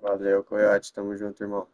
Valeu, Coyote. Tamo junto, irmão.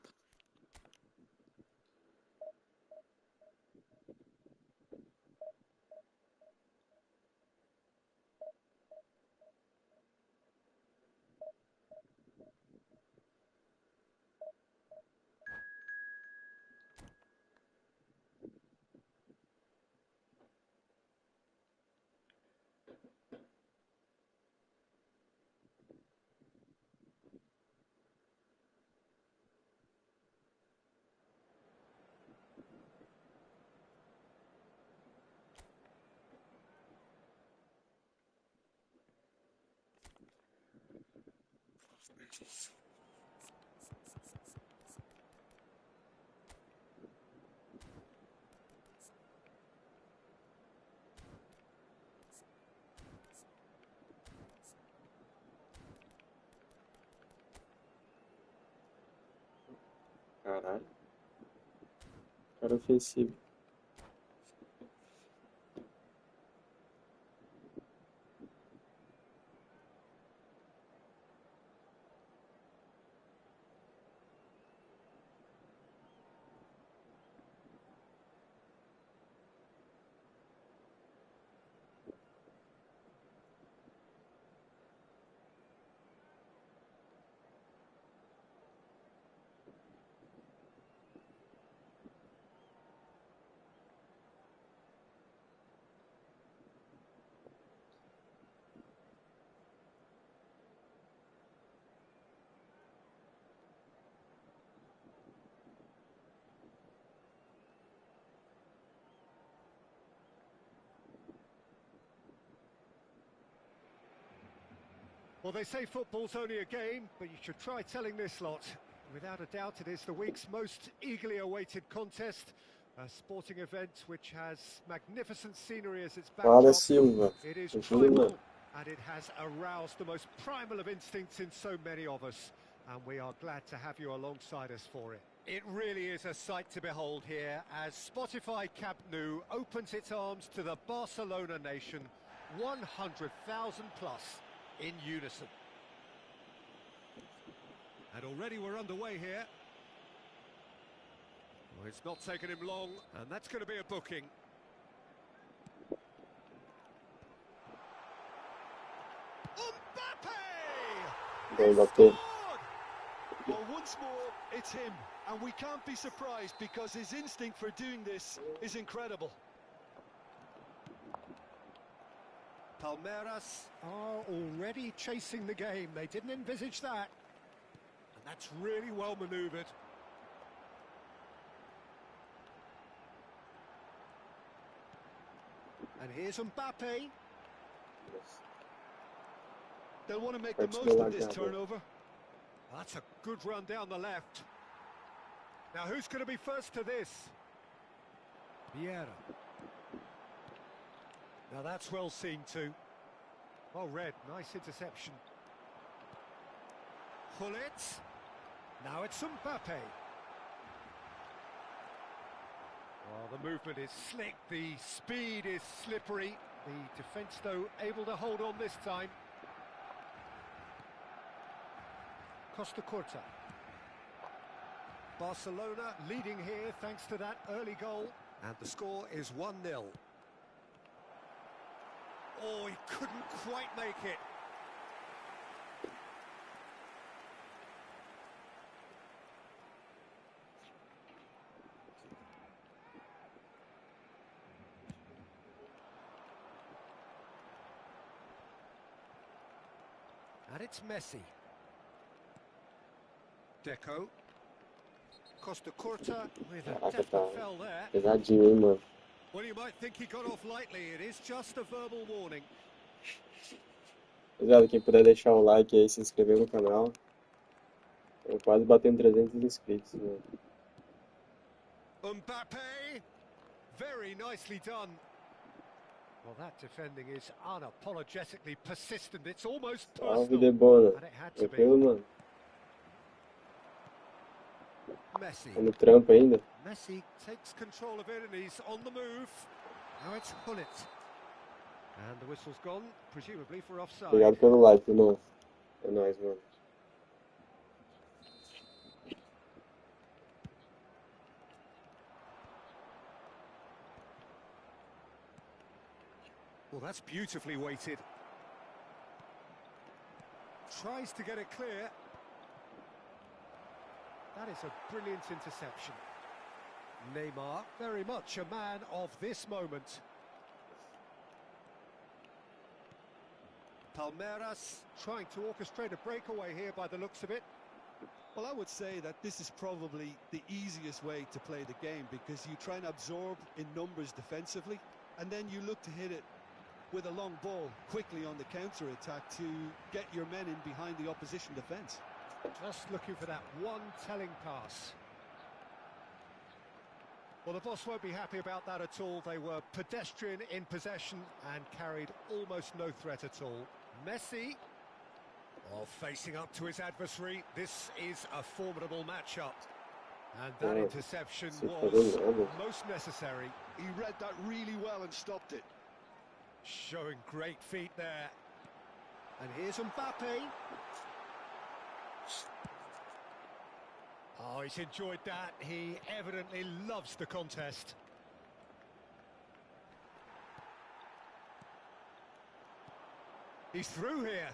Caralho. Cara ofensivo. Well, they say football's only a game, but you should try telling this lot. Without a doubt, it is the week's most eagerly awaited contest. A sporting event which has magnificent scenery as its Fala, backdrop. Silva. It is Continua. primal, and it has aroused the most primal of instincts in so many of us. And we are glad to have you alongside us for it. It really is a sight to behold here as Spotify Camp Nou opens its arms to the Barcelona nation, 100,000 plus in unison. And already we're underway here. Well, it's not taken him long, and that's going to be a booking. Mbappé. Well, once more, it's him, and we can't be surprised because his instinct for doing this is incredible. Palmeiras are already chasing the game. They didn't envisage that. That's really well manoeuvred. And here's Mbappe. They'll want to make the most of this turnover. That's a good run down the left. Now who's going to be first to this? Vieira. Now that's well seen too. Well read, nice interception. Hullet. Now it's Mbappe. Well, the movement is slick, the speed is slippery. The defence, though, able to hold on this time. Costa Curta. Barcelona leading here thanks to that early goal. And the score is 1-0. Oh, he couldn't quite make it. And it's Messi. Deco. Costa Curta with a definite fell there. Pesadinho, hein, mano. Well, you might think he got off lightly. It is just a verbal warning. Rapaziada, quem puder deixar um like aí, se inscrever no canal. Eu quase batendo 300 inscritos, mano. Mbappe. Very nicely done. Well, that defending is unapologetically persistent. It's almost Salve, personal. Debona. And it had to be. Tranquilo, mano? Messi. Tá no trampo ainda? Messi takes control of it and he's on the move. Now it's Hullet. And the whistle's gone, presumably for offside. Obrigado pelo like, irmão. É nóis, mano. Well, that's beautifully weighted. Tries to get it clear. That is a brilliant interception. Neymar, very much a man of this moment. Palmeiras trying to orchestrate a breakaway here by the looks of it. Well, I would say that this is probably the easiest way to play the game because you try and absorb in numbers defensively and then you look to hit it with a long ball quickly on the counter-attack to get your men in behind the opposition defence. Just looking for that one telling pass. Well, the boss won't be happy about that at all. They were pedestrian in possession and carried almost no threat at all. Messi, facing up to his adversary. This is a formidable matchup. And that interception was most necessary. He read that really well and stopped it. Showing great feet there. And here's Mbappe. Oh, he's enjoyed that. He evidently loves the contest. He's through here.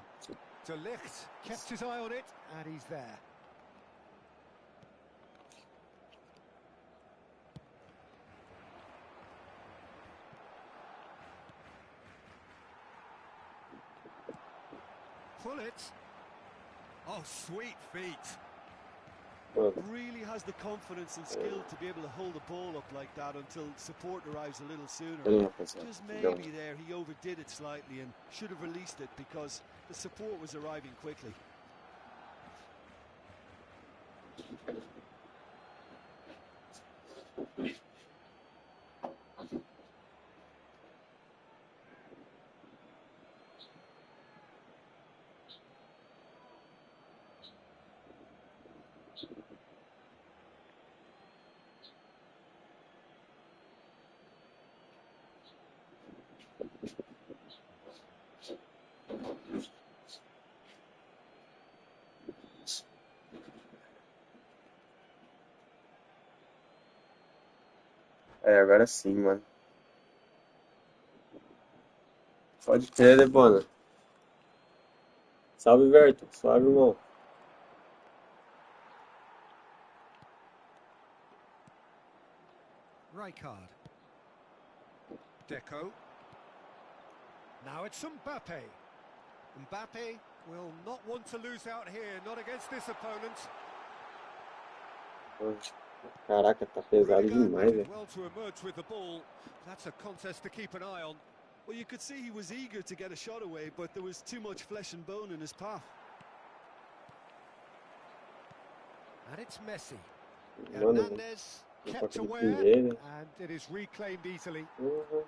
De Ligt kept his eye on it, and he's there. Pull it. Oh, sweet feet. Really has the confidence and skill to be able to hold the ball up like that until support arrives a little sooner. Just maybe there he overdid it slightly and should have released it because the support was arriving quickly. É, agora sim, mano. Pode crer, Debona. Salve, Verto. Suave, irmão. Rijkaard. Deco. Now it's Mbappe. Mbappe will not want to lose out here, not against this opponent. Caraca, tá pesado Rudiger demais, did velho. well to emerge with the ball. That's a contest to keep an eye on. Well, you could see he was eager to get a shot away, but there was too much flesh and bone in his path. And it's Messi. Mano, Hernandez não kept toca de aware, primeira. and it is reclaimed easily. Uhum.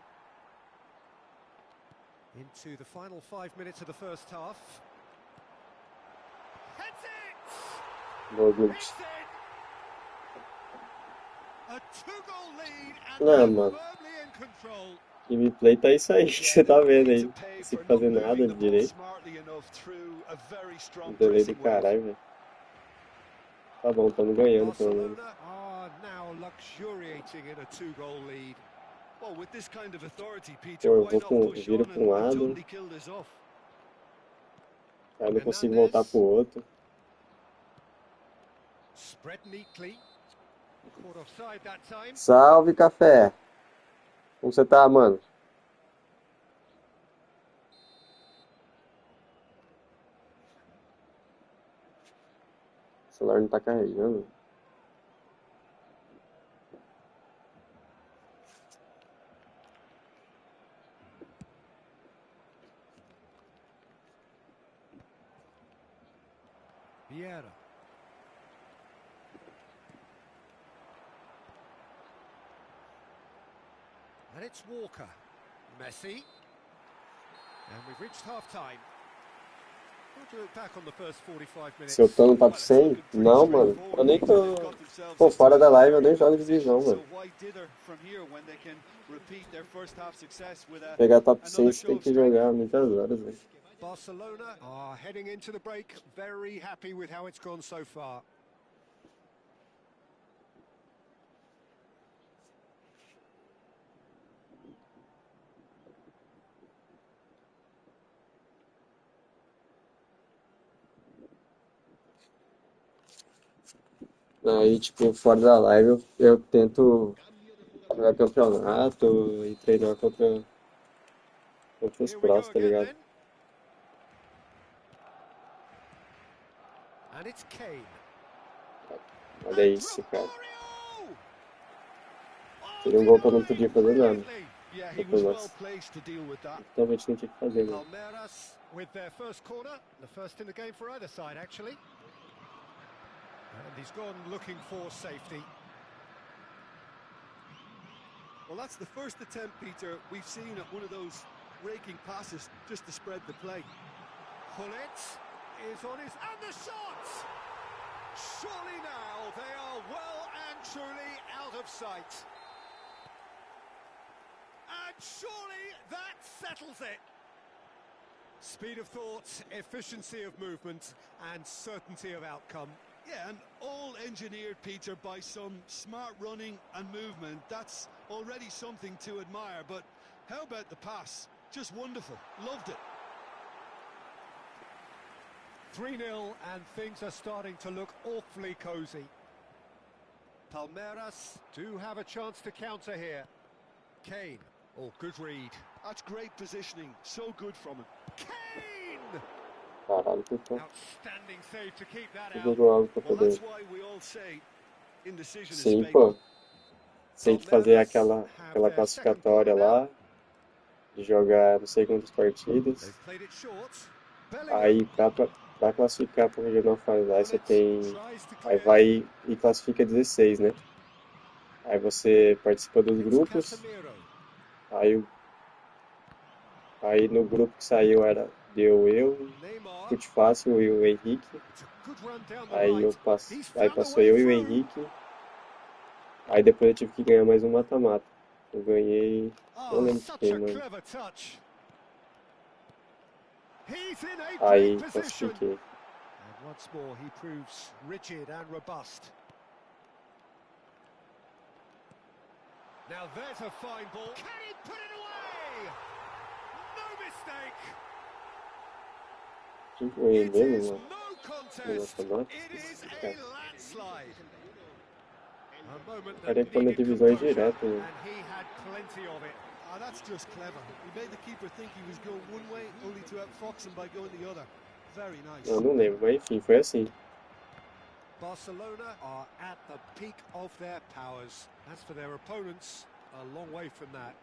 Into the final 5 minutes of the first half. Heads it! Boa, Guti. Hits it! A two-goal lead, and Não, they're mano. firmly in control. Gameplay tá isso aí que você tá vendo aí. To Não pay consigo for not fazer moving nada the ball direito. smartly enough through a very strong Um delay do pressing wave. caralho, velho. Tá bom, estamos ganhando pelo menos. Barcelona are now luxuriating in a two-goal lead. Well, with this kind of authority, Peter, Pô, eu why vou not com, push viro on pra um and lado, totally kill this off? aí eu não consigo voltar pro outro. Spread neatly. Caught offside that time. Salve, café! Como você tá, mano? O celular não tá carregando. Vieira. And it's Walker. Messi. And we've reached half-time. What do you look back on the first 45 minutes? Se eu tô no top 100? Não, mano. Eu nem tô... Pô, fora da live eu nem jogo divisão, mano. Pegar top 100 você tem que jogar muitas horas, velho. Barcelona are heading into the break very happy with how it's gone so far. Aí, tipo, fora da live eu tento jogar campeonato e treinar contra os Here we go prós, tá again ligado? then. And it's Kane. Olha isso, cara. Seria um gol que eu não podia fazer nada. Yeah, he was well placed to deal with that. Totalmente não tinha que fazer, mano. Palmeiras with their first corner, the first in the game for either side actually. And he's gone looking for safety. Well, that's the first attempt, Peter, we've seen at one of those raking passes just to spread the play. Pullet is on his... and the shot! Surely now they are well and truly out of sight. And surely that settles it. Speed of thought, efficiency of movement, and certainty of outcome. Yeah, and all engineered, Peter, by some smart running and movement. That's already something to admire, but how about the pass? Just wonderful. Loved it. 3-0, and things are starting to look awfully cosy. Palmeiras do have a chance to counter here. Kane, oh, good read. That's great positioning, so good from him. Kane! Caralho, que foi. Outstanding save to keep that Tudo out. jogo pra Well, poder. that's why we all say indecision is Sim, fatal. pô. Tem que fazer aquela classificatória lá. De jogar não sei quantas partidas. They've played it short. Aí pra classificar pro regional fase lá, você tem. Aí vai e classifica 16, né? Aí você participa dos grupos. Aí no grupo que saiu deu eu, Fute Fácil e o Henrique. Aí passou eu e o Henrique. Aí depois eu tive que ganhar mais um mata-mata. Eu ganhei. Não lembro de quem, mano. Aí classifiquei. And once more he proves rigid and robust. Now there's a fine ball. Can he put it away? No mistake. Quem que ganhei It mesmo, is mano? no No contest. mata-mata? It is a landslide. A moment O cara that tem needed divisões composure, direto, né? and he had plenty of it. Ah, that's just clever. He made the keeper think he was going one way, only to outfox him by going the other. Very nice. Eu não lembro, mas enfim, foi assim. Barcelona are at the peak of their powers. As for their opponents, a long way from that.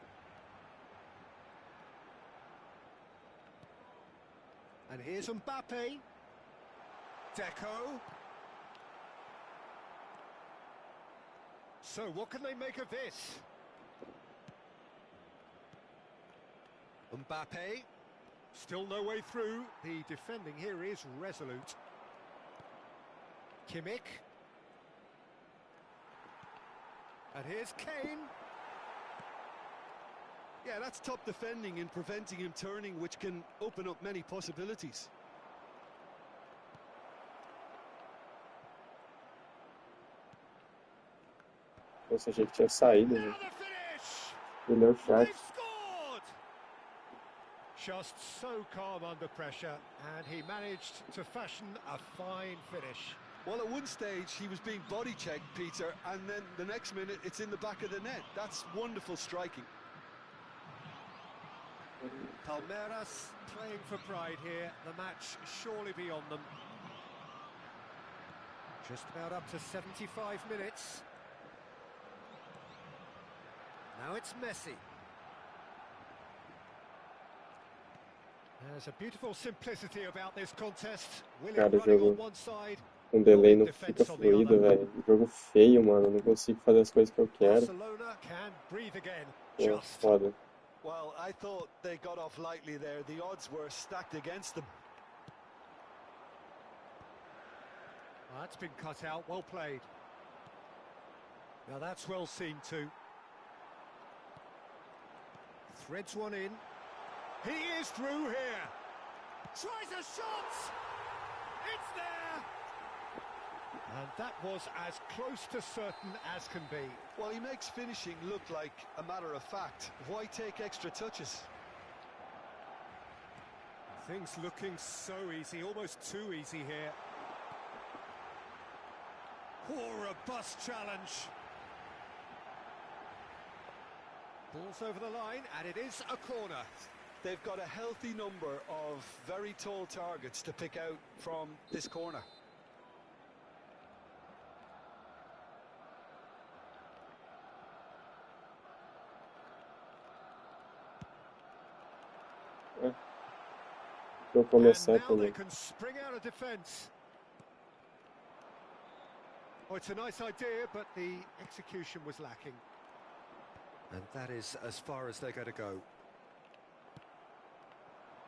And here's Mbappe. Deco. So what can they make of this? Mbappe. Still no way through. The defending here is resolute. Kimmich. And here's Kane. Yeah, that's top defending and preventing him turning, which can open up many possibilities. Nossa, achei que tinha saído, Now né? the finish! Melhor chat. They've scored! Just so calm under pressure, and he managed to fashion a fine finish. Well, at one stage, he was being body checked, Peter, and then the next minute, it's in the back of the net. That's wonderful striking. Palmeiras playing for pride here. The match surely beyond them. Just about up to 75 minutes. Now it's Messi. There's a beautiful simplicity about this contest. Willian Cara, o running on jogo one side, com delay Willian não fica defense on the fluido, other. velho. Jogo feio, mano. Não consigo fazer as coisas que eu quero. Barcelona can breathe again. Pô, Just. foda. Well, I thought they got off lightly there. The odds were stacked against them. That's been cut out. Well played. Now that's well seen too. Threads one in. He is through here. Tries a shot. It's there. And that was as close to certain as can be. Well, he makes finishing look like a matter of fact. Why take extra touches? Things looking so easy, almost too easy here. Oh, robust challenge. Ball's over the line, and it is a corner. They've got a healthy number of very tall targets to pick out from this corner. Vou And começar now they também. can spring out of defence. Oh, it's a nice idea, but the execution was lacking. And that is as far as they're going to go.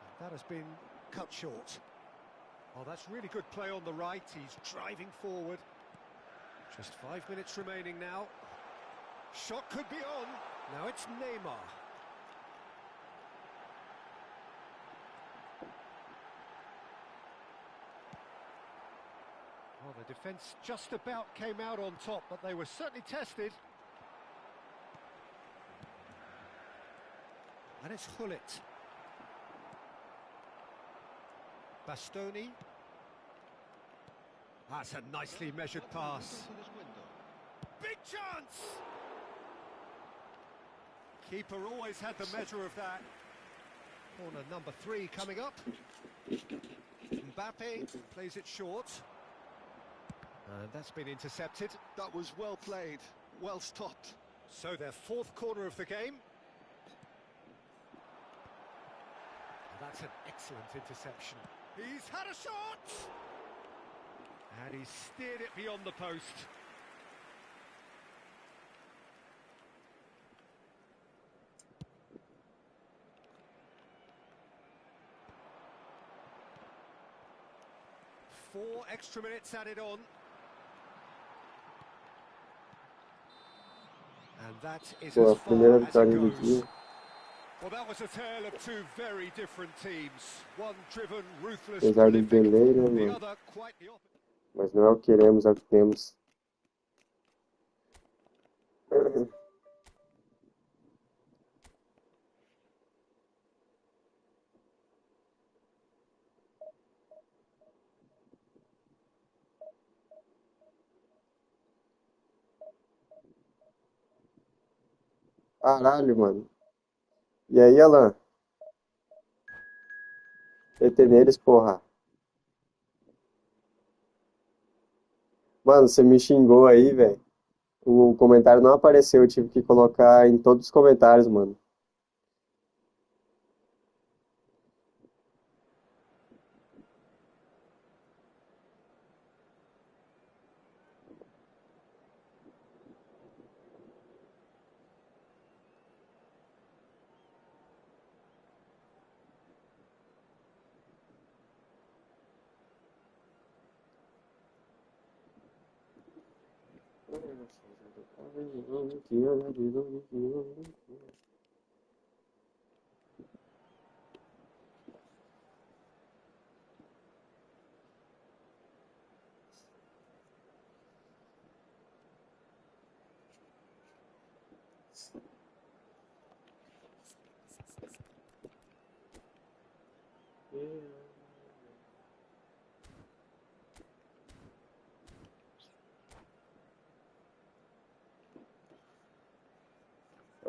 And that has been cut short. Oh, that's really good play on the right. He's driving forward. Just 5 minutes remaining now. Shot could be on. Now it's Neymar. Well, the defence just about came out on top, but they were certainly tested. And it's Hullet. Bastoni. That's a nicely measured pass. Big chance! Keeper always had the measure of that. Corner number 3 coming up. Mbappe plays it short. And that's been intercepted. That was well played, well stopped. So their 4th corner of the game. That's an excellent interception. He's had a shot! And he's steered it beyond the post. Four extra minutes added on. And that is Pô, a as primeira far as it vitória do goes. dia. Well, that was a tale of two very different teams. One driven, ruthless, Apesar do prolific, delay, né, the mano? other quite the opposite. Mas não é o que queremos, é o que temos. Caralho, mano. E aí, Alan? PT neles, porra. Mano, você me xingou aí, velho. O comentário não apareceu, eu tive que colocar em todos os comentários, mano.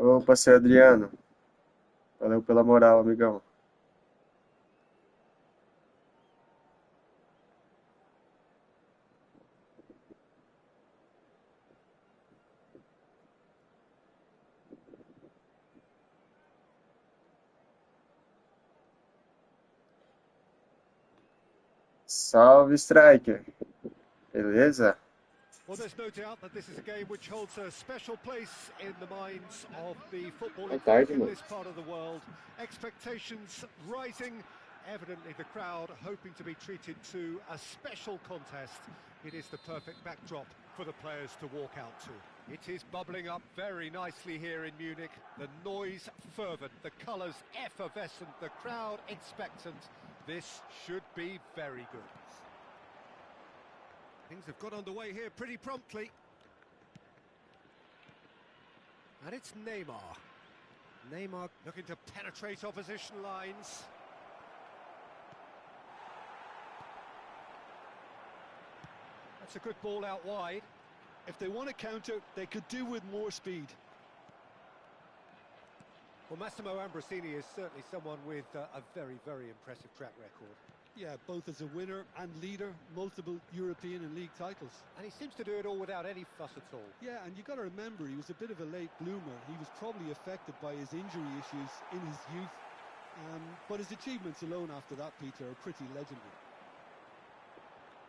Opa, seu Adriano. Valeu pela moral, amigão. Salve, Striker. Beleza? Well, there's no doubt that this is a game which holds a special place in the minds of the Boa footballing folk tarde, in mano. this part of the world. Expectations rising, evidently the crowd hoping to be treated to a special contest. It is the perfect backdrop for the players to walk out to. It is bubbling up very nicely here in Munich. The noise fervent, the colours effervescent, the crowd expectant. This should be very good. Things have got underway here pretty promptly. And it's Neymar. Neymar looking to penetrate opposition lines. That's a good ball out wide. If they want to counter, they could do with more speed. Well, Massimo Ambrosini is certainly someone with a very, very impressive track record. Yeah, both as a winner and leader, multiple European and league titles. And he seems to do it all without any fuss at all. Yeah, and you got to remember, he was a bit of a late bloomer. He was probably affected by his injury issues in his youth. But his achievements alone after that, Peter, are pretty legendary.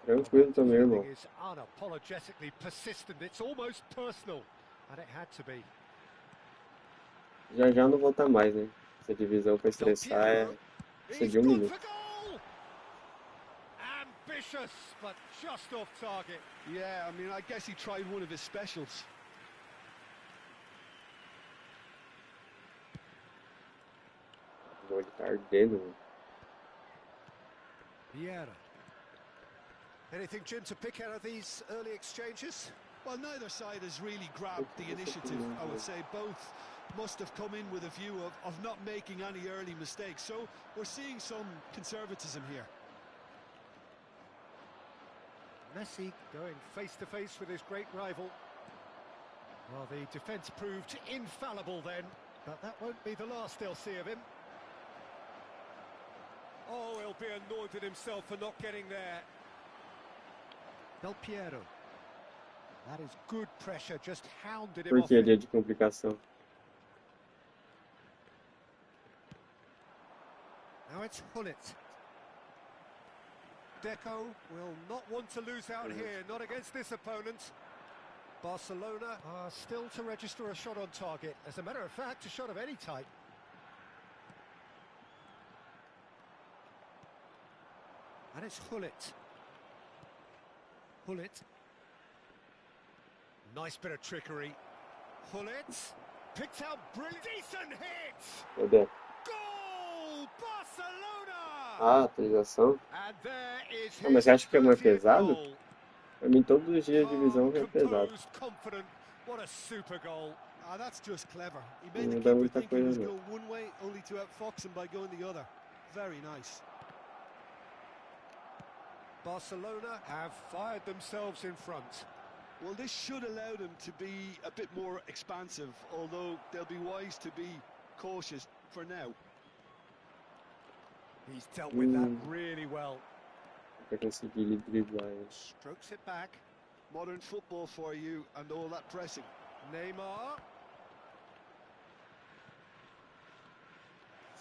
Tranquilo também, irmão. Is unapologetically persistent. It's almost personal. And it had to be. Já já não volta mais, né? Essa divisão pra estressar precisa de 1 minuto. Ambitious, but just off target. Yeah, I mean, I guess he tried one of his specials. O olho tá ardendo, mano. Vieira. Anything, Jim, to pick out of these early exchanges? Well, neither side has really grabbed the initiative, I would say. Both must have come in with a view of not making any early mistakes. So we're seeing some conservatism here. Messi going face-to-face with his great rival. Well, the defence proved infallible then, but that won't be the last they'll see of him. Oh, he'll be annoyed with himself for not getting there. Del Piero. That is good pressure, just hounded him Por off que it. dia de complicação? Now it's Hullet. Deco will not want to lose out here, not against this opponent. Barcelona are still to register a shot on target. As a matter of fact, a shot of any type. And it's Hullet. Hullet. Nice bit of trickery. Hullet picked out brilliant. Decent hit! Cadê? Goal! Barcelona! Ah, atualização? And there is Ah, mas his você acha que é mais 30th pesado? goal. Pra mim, todos os dias de divisão Calm, é pesado. composed, confident. What a super goal. Ah, that's just clever. He made the Não dá keeper muita think he was coisa, não. going one way, only to outfox him by going the other. Very nice. Barcelona have fired themselves in front. Well, this should allow them to be a bit more expansive, although they'll be wise to be cautious for now. He's dealt with that really well. Pra conseguir driblar ele. Strokes it back. Modern football for you and all that pressing. Neymar.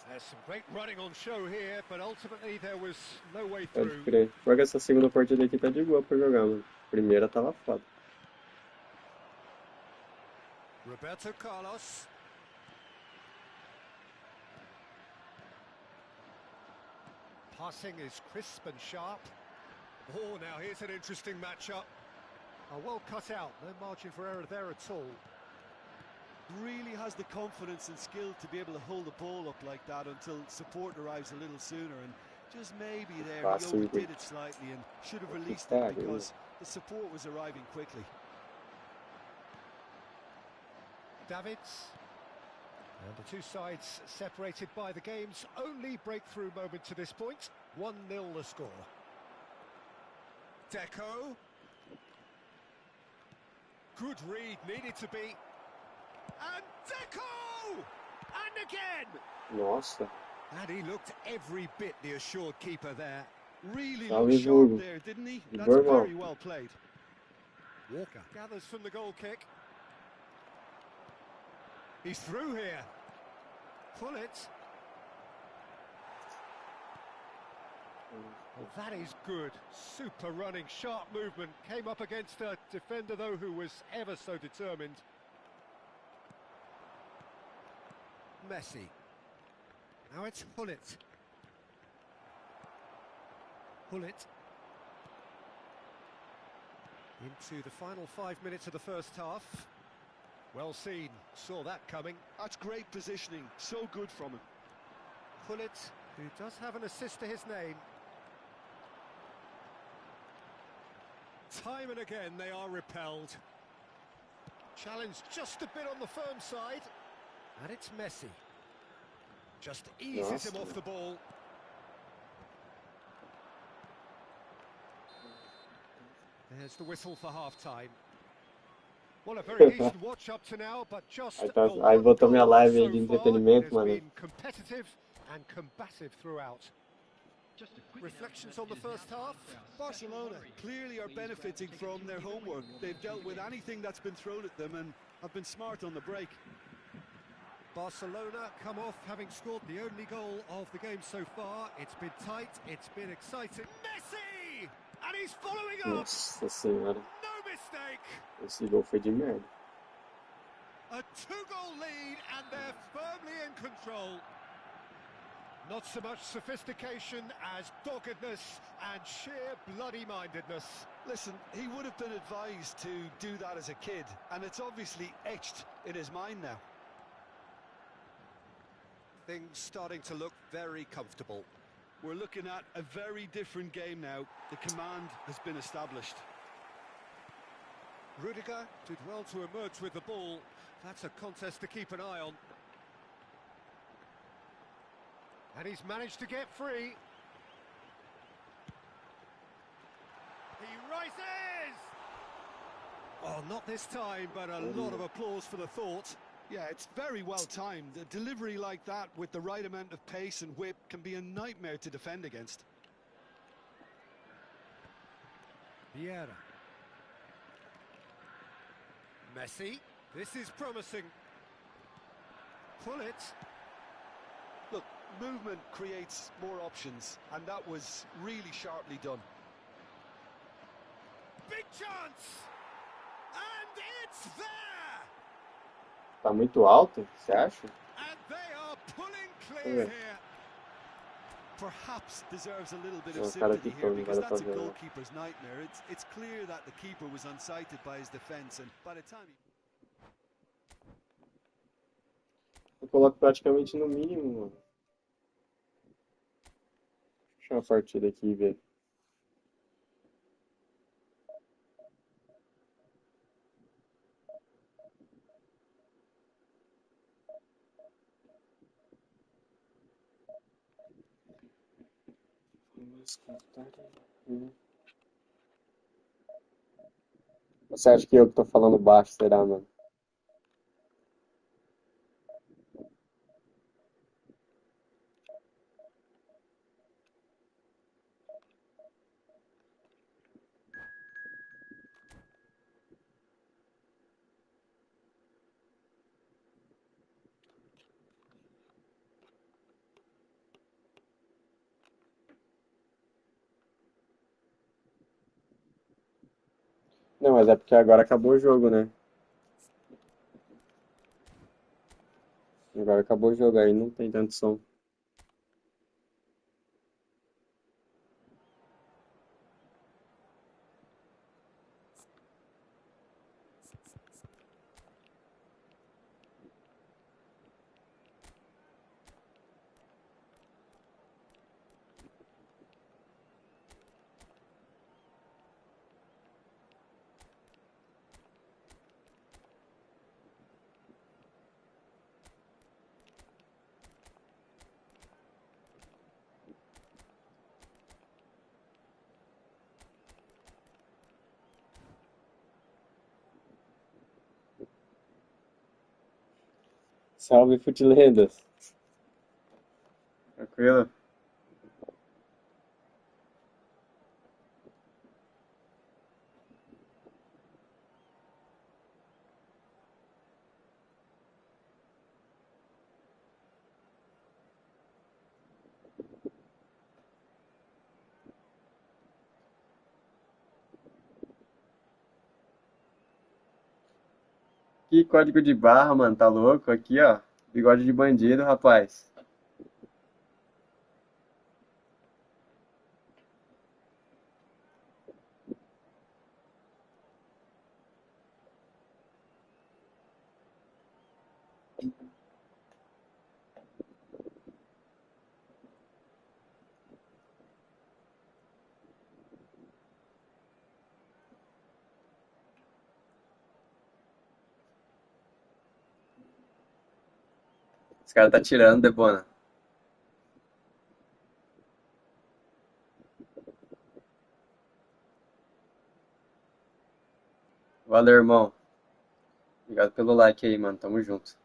There's some great running on show here, but ultimately there was no way Pode through. crer. Pior que essa segunda partida aqui tá de boa pra jogar, mano. Primeira tava foda. Roberto Carlos. Passing is crisp and sharp. Oh, now here's an interesting matchup. Well cut out, no margin for error there at all. Really has the confidence and skill to be able to hold the ball up like that until support arrives a little sooner, and just maybe there he overdid it slightly and should have released it because the support was arriving quickly. Davids. And the two sides separated by the game's only breakthrough moment to this point. 1-0 the score. Deco. Good read, needed to be. And Deco! And again! Nossa. And he looked every bit the assured keeper there. Really looked sharp there, didn't he? That's very well played. Walker gathers from the goal kick. He's through here. Pull it. Well, that is good. Super running, sharp movement. Came up against a defender, though, who was ever so determined. Messi. Now it's Hullet. Hullet. Into the final 5 minutes of the first half. Well seen, saw that coming. That's great positioning, so good from him. Hullet, who does have an assist to his name. Time and again they are repelled. Challenged just a bit on the firm side. And it's Messi. Just eases him off the ball. There's the whistle for half-time. Well, a very decent watch up to now, but just aí botou minha live aí de entretenimento, mano. Competitive and combative throughout. Reflections on the first half. Barcelona clearly are benefiting from their homework. They've dealt with anything that's been thrown at them and have been smart on the break. Barcelona come off having scored the only goal of the game so far. It's been tight, it's been exciting. Messi! And he's following up! Nossa senhora. No mistake! Esse gol foi de merda. A two-goal lead and they're firmly in control. Not so much sophistication as doggedness and sheer bloody-mindedness. Listen, he would have been advised to do that as a kid, and it's obviously etched in his mind now. Things starting to look very comfortable. We're looking at a very different game now. The command has been established. Rudiger did well to emerge with the ball. That's a contest to keep an eye on. And he's managed to get free. He rises! Oh, not this time, but a lot of applause for the thought. Yeah, it's very well timed. A delivery like that with the right amount of pace and whip can be a nightmare to defend against. Vieira. Messi. This is promising. Pull it. Look, movement creates more options, and that was really sharply done. Big chance! And it's there! Tá muito alto, você acha? And they are pulling clear here. Perhaps deserves a little bit of sympathy here because that's a goalkeeper's nightmare. It's clear that the keeper was unsighted by his defense, and by the time he... Eu coloco praticamente no mínimo, mano. Deixa eu uma partida aqui e ver. Você acha que eu que tô falando baixo, será, mano? Não, mas é porque agora acabou o jogo, né? Agora acabou o jogo, aí não tem tanto som. Salve, Futilendas! Tranquilo? Que código de barra, mano, tá louco? Aqui, ó. Bigode de bandido, rapaz. Esse cara tá tirando, Debona. Valeu, irmão. Obrigado pelo like aí, mano. Tamo junto.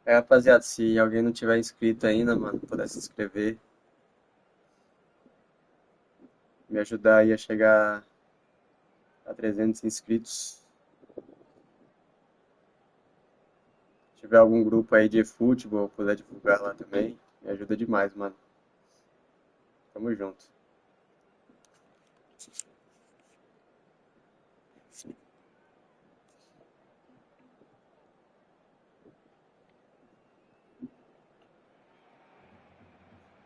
É, rapaziada, se alguém não tiver inscrito ainda, mano, puder se inscrever, me ajudar aí a chegar a 300 inscritos. Se tiver algum grupo aí de eFootball, puder divulgar lá também, me ajuda demais, mano. Tamo junto.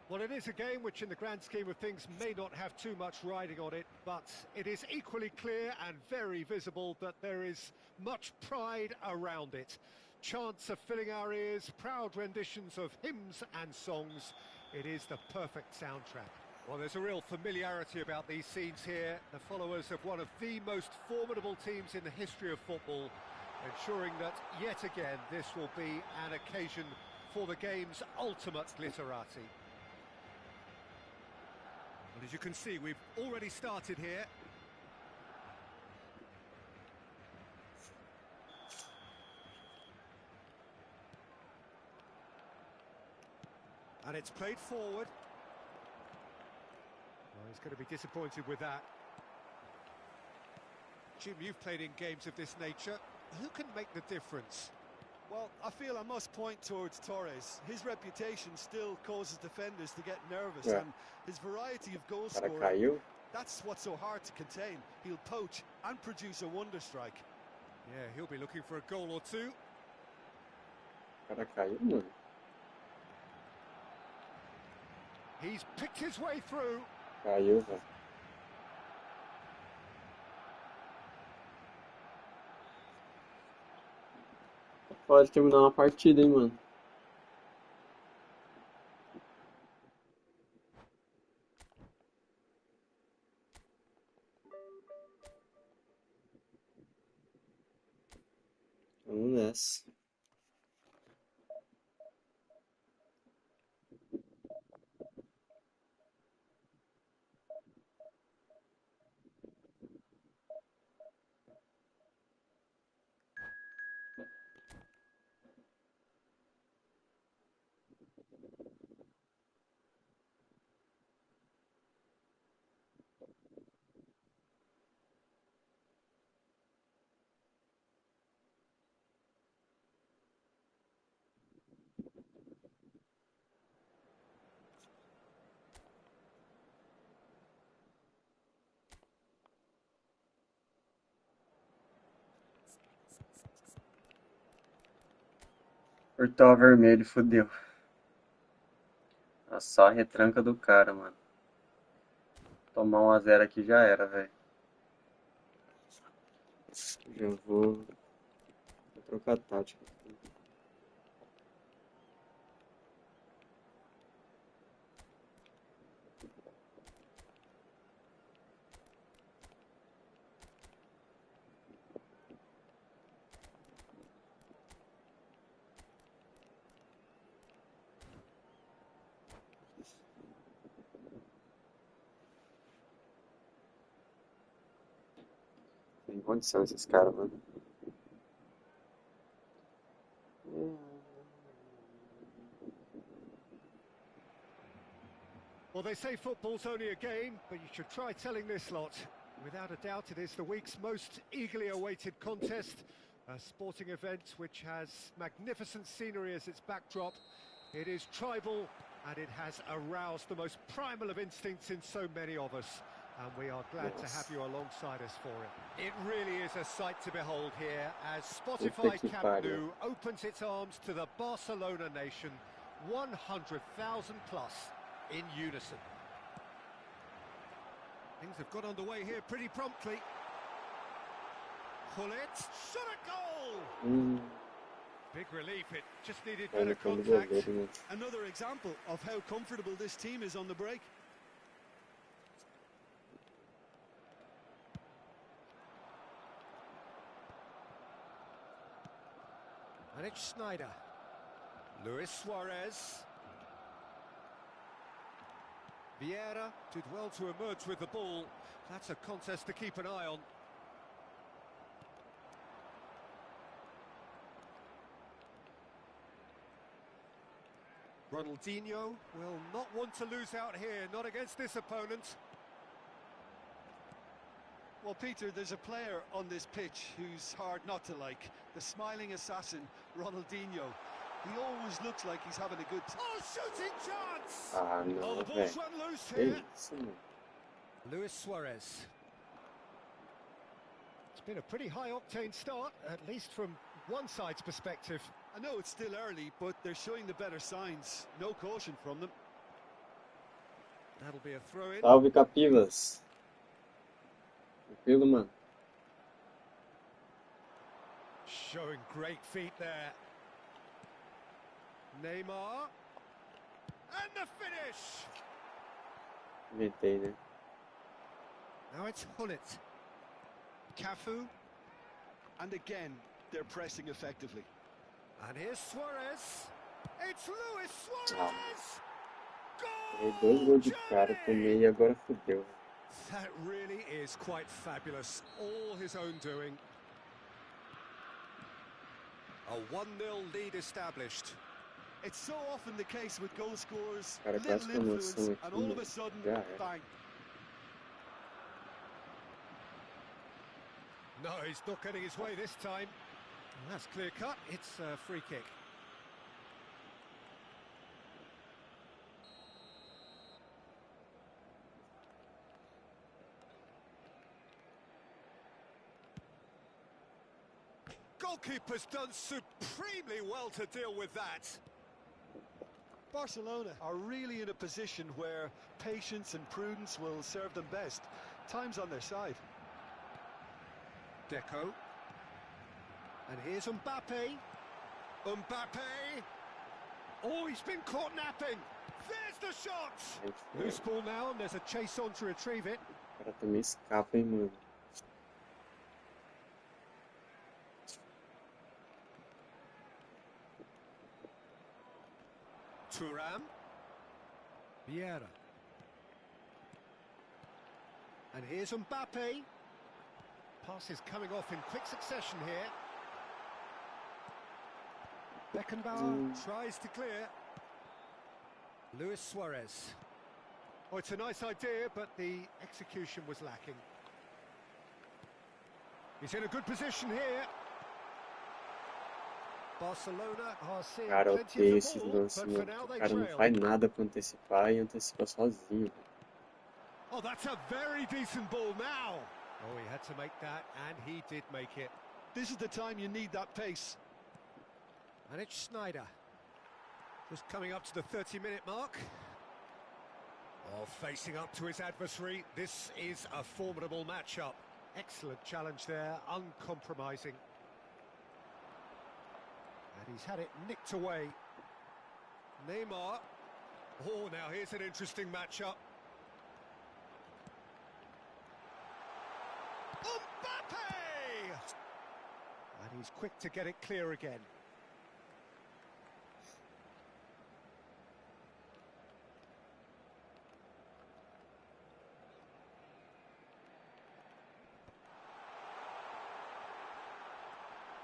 Well, it is a game which in the grand scheme of things may not have too much riding on it, but it is equally clear and very visible that there is much pride around it. Chants are filling our ears, proud renditions of hymns and songs. It is the perfect soundtrack. Well, there's a real familiarity about these scenes here. The followers of one of the most formidable teams in the history of football, ensuring that yet again this will be an occasion for the game's ultimate glitterati. Well, as you can see, we've already started here. And it's played forward. Well, he's going to be disappointed with that. Jim, you've played in games of this nature. Who can make the difference? Well, I feel I must point towards Torres. His reputation still causes defenders to get nervous, É, and his variety of goal o cara scoring, caiu. that's what's so hard to contain. He'll poach and produce a wonder strike. Yeah, he'll be looking for a goal or two. O cara caiu, mano. He's picked his way through. Caiu, velho. Pode terminar uma partida, hein, mano. Vamos nessa. Cartão vermelho, fodeu. Nossa, só a retranca do cara, mano. Tomar 1 a 0 aqui já era, velho. Já vou trocar a tática. Tem condição esses caras, mano. Well, they say football's only a game, but you should try telling this lot. Without a doubt, it is the week's most eagerly awaited contest. A sporting event which has magnificent scenery as its backdrop. It is tribal, and it has aroused the most primal of instincts in so many of us. And we are glad to have you alongside us for it. It really is a sight to behold here as Spotify Camp Nou opens its arms to the Barcelona nation, 100,000 plus in unison. Things have got underway here pretty promptly. Gullit, shot a goal! Big relief, it just needed better contact. Another example of how comfortable this team is on the break. And it's Sneijder. Luis Suarez. Vieira did well to emerge with the ball. That's a contest to keep an eye on. Ronaldinho will not want to lose out here, not against this opponent. Well, Peter, there's a player on this pitch who's hard not to like. The smiling assassin, Ronaldinho. He always looks like he's having a good time. Oh, shooting chance! No, the ball's run loose here. Luis Suarez. It's been a pretty high-octane start, at least from one side's perspective. I know it's still early, but they're showing the better signs. No caution from them. That'll be a throw-in. Salve, Capivas. Tranquilo, mano. Showing great feet there. Neymar. And the finish! Inventei, né? Now it's Gullit. Cafu. And again, they're pressing effectively. And here's Suarez. It's Luis Suarez! Errei 2 gols de cara, tomei e agora fodeu. That really is quite fabulous. All his own doing. A 1-0 lead established. It's so often the case with goal scorers, Cara, little influence, and all of a sudden, bang. No, he's not getting his way this time. And that's clear cut. It's a free kick. Goalkeeper's done supremely well to deal with that. Barcelona are really in a position where patience and prudence will serve them best. Time's on their side. Deco. And here's Mbappe. Mbappe. Oh, he's been caught napping. There's the shot. Loose ball now, and there's a chase on to retrieve it. O cara também escapa, hein, mano. Thuram. Vieira. And here's Mbappe. Passes coming off in quick succession here. Beckenbauer tries to clear. Luis Suarez. Oh, it's a nice idea, but the execution was lacking. He's in a good position here. Barcelona are seeing Cara, eu plenty odeio of esses the ball, lances, but for mano. now O they cara não trail. faz nada pra antecipar e antecipa sozinho. Oh, that's a very decent ball now. Oh, he had to make that, and he did make it. This is the time you need that pace. And it's Snyder. Just coming up to the 30-minute mark. Oh, facing up to his adversary. This is a formidable matchup. Excellent challenge there, uncompromising. And he's had it nicked away. Neymar. Oh, now here's an interesting matchup. Mbappe! And he's quick to get it clear again.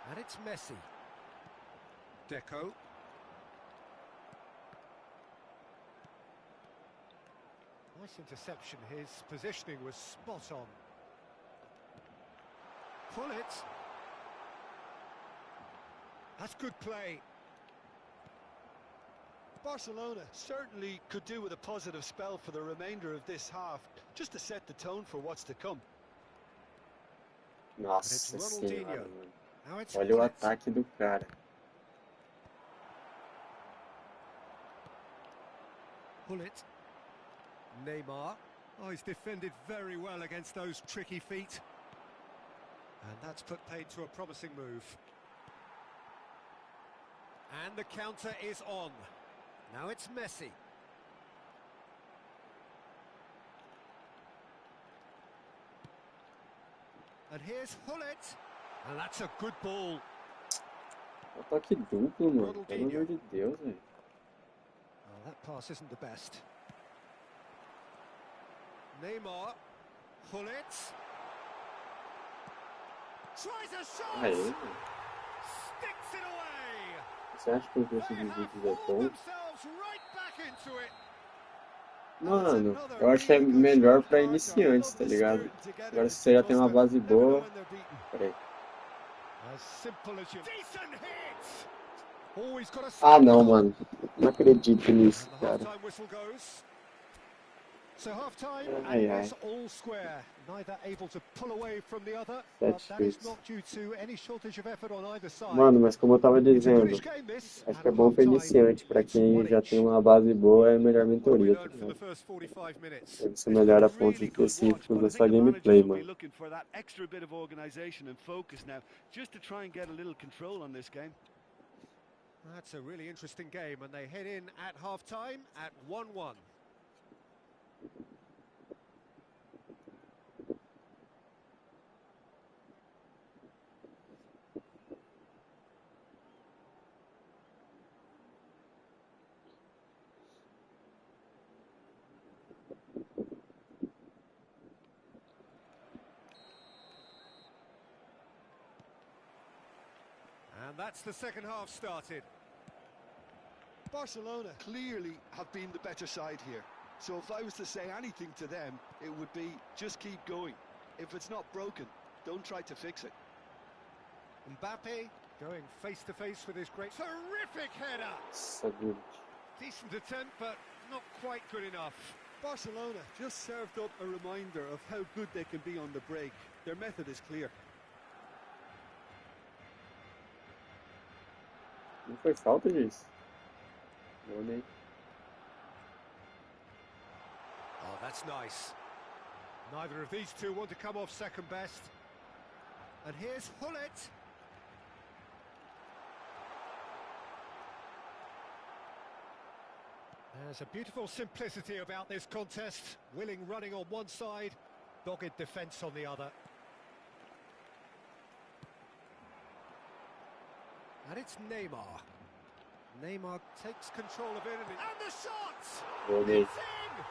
And it's Messi. Deco. Nice interception. His positioning was spot on. Pull it. That's good play. Barcelona certainly could do with a positive spell for the remainder of this half, just to set the tone for what's to come. Nossa senhora, mano. Now it's Olha o ataque do cara. Pull it. Neymar. Oh, he's defended very well against those tricky feet. And that's put paid to a promising move. And the counter is on. Now it's Messi. And here's Hullet. And that's a good ball. Ataque duplo, mano. Pelo amor de Deus, velho. Oh, that pass isn't the best. Neymar. Hullet. Tries a shot. Aê. Sticks it away. Você acha que eu consegui vídeos é bom? Themselves right back into it. Mano, eu acho que é melhor pra iniciantes, tá ligado? Agora se você já tem uma base boa... Peraí. Ah, não, mano. Não acredito nisso, cara. So half time, Ai, and ai. it's all square. Neither able to pull away from the other, Tá but that is difícil. not due to any shortage of effort on either side. Mano, mas como eu tava It's a dizendo, British game, this, acho and que é bom pra half-time, iniciante. Pra it's quem one já each. tem uma base boa, é a melhor What have we mentoria, tá learned from the ligado? first 45 minutes? Aí você melhora pontos Really good watch, específicos but da I sua think the managers gameplay, will be mano. looking for that extra bit of organisation and focus now, just to try and get a little control on this game. That's a really interesting game, and they head in at half-time at 1-1. And that's the second half started. Barcelona clearly have been the better side here. So if I was to say anything to them, it would be just keep going. If it's not broken, don't try to fix it. Mbappe going face-to-face with his great... Terrific header! Saúde. Decent attempt, but not quite good enough. Barcelona just served up a reminder of how good they can be on the break. Their method is clear. Não foi falta, juiz? Não, nem. Oh, that's nice. Neither of these two want to come off second best. And here's Hullet. There's a beautiful simplicity about this contest. Willing running on one side, dogged defence on the other. And it's Neymar. Neymar takes control of it, and the shot! Joguei. It's in!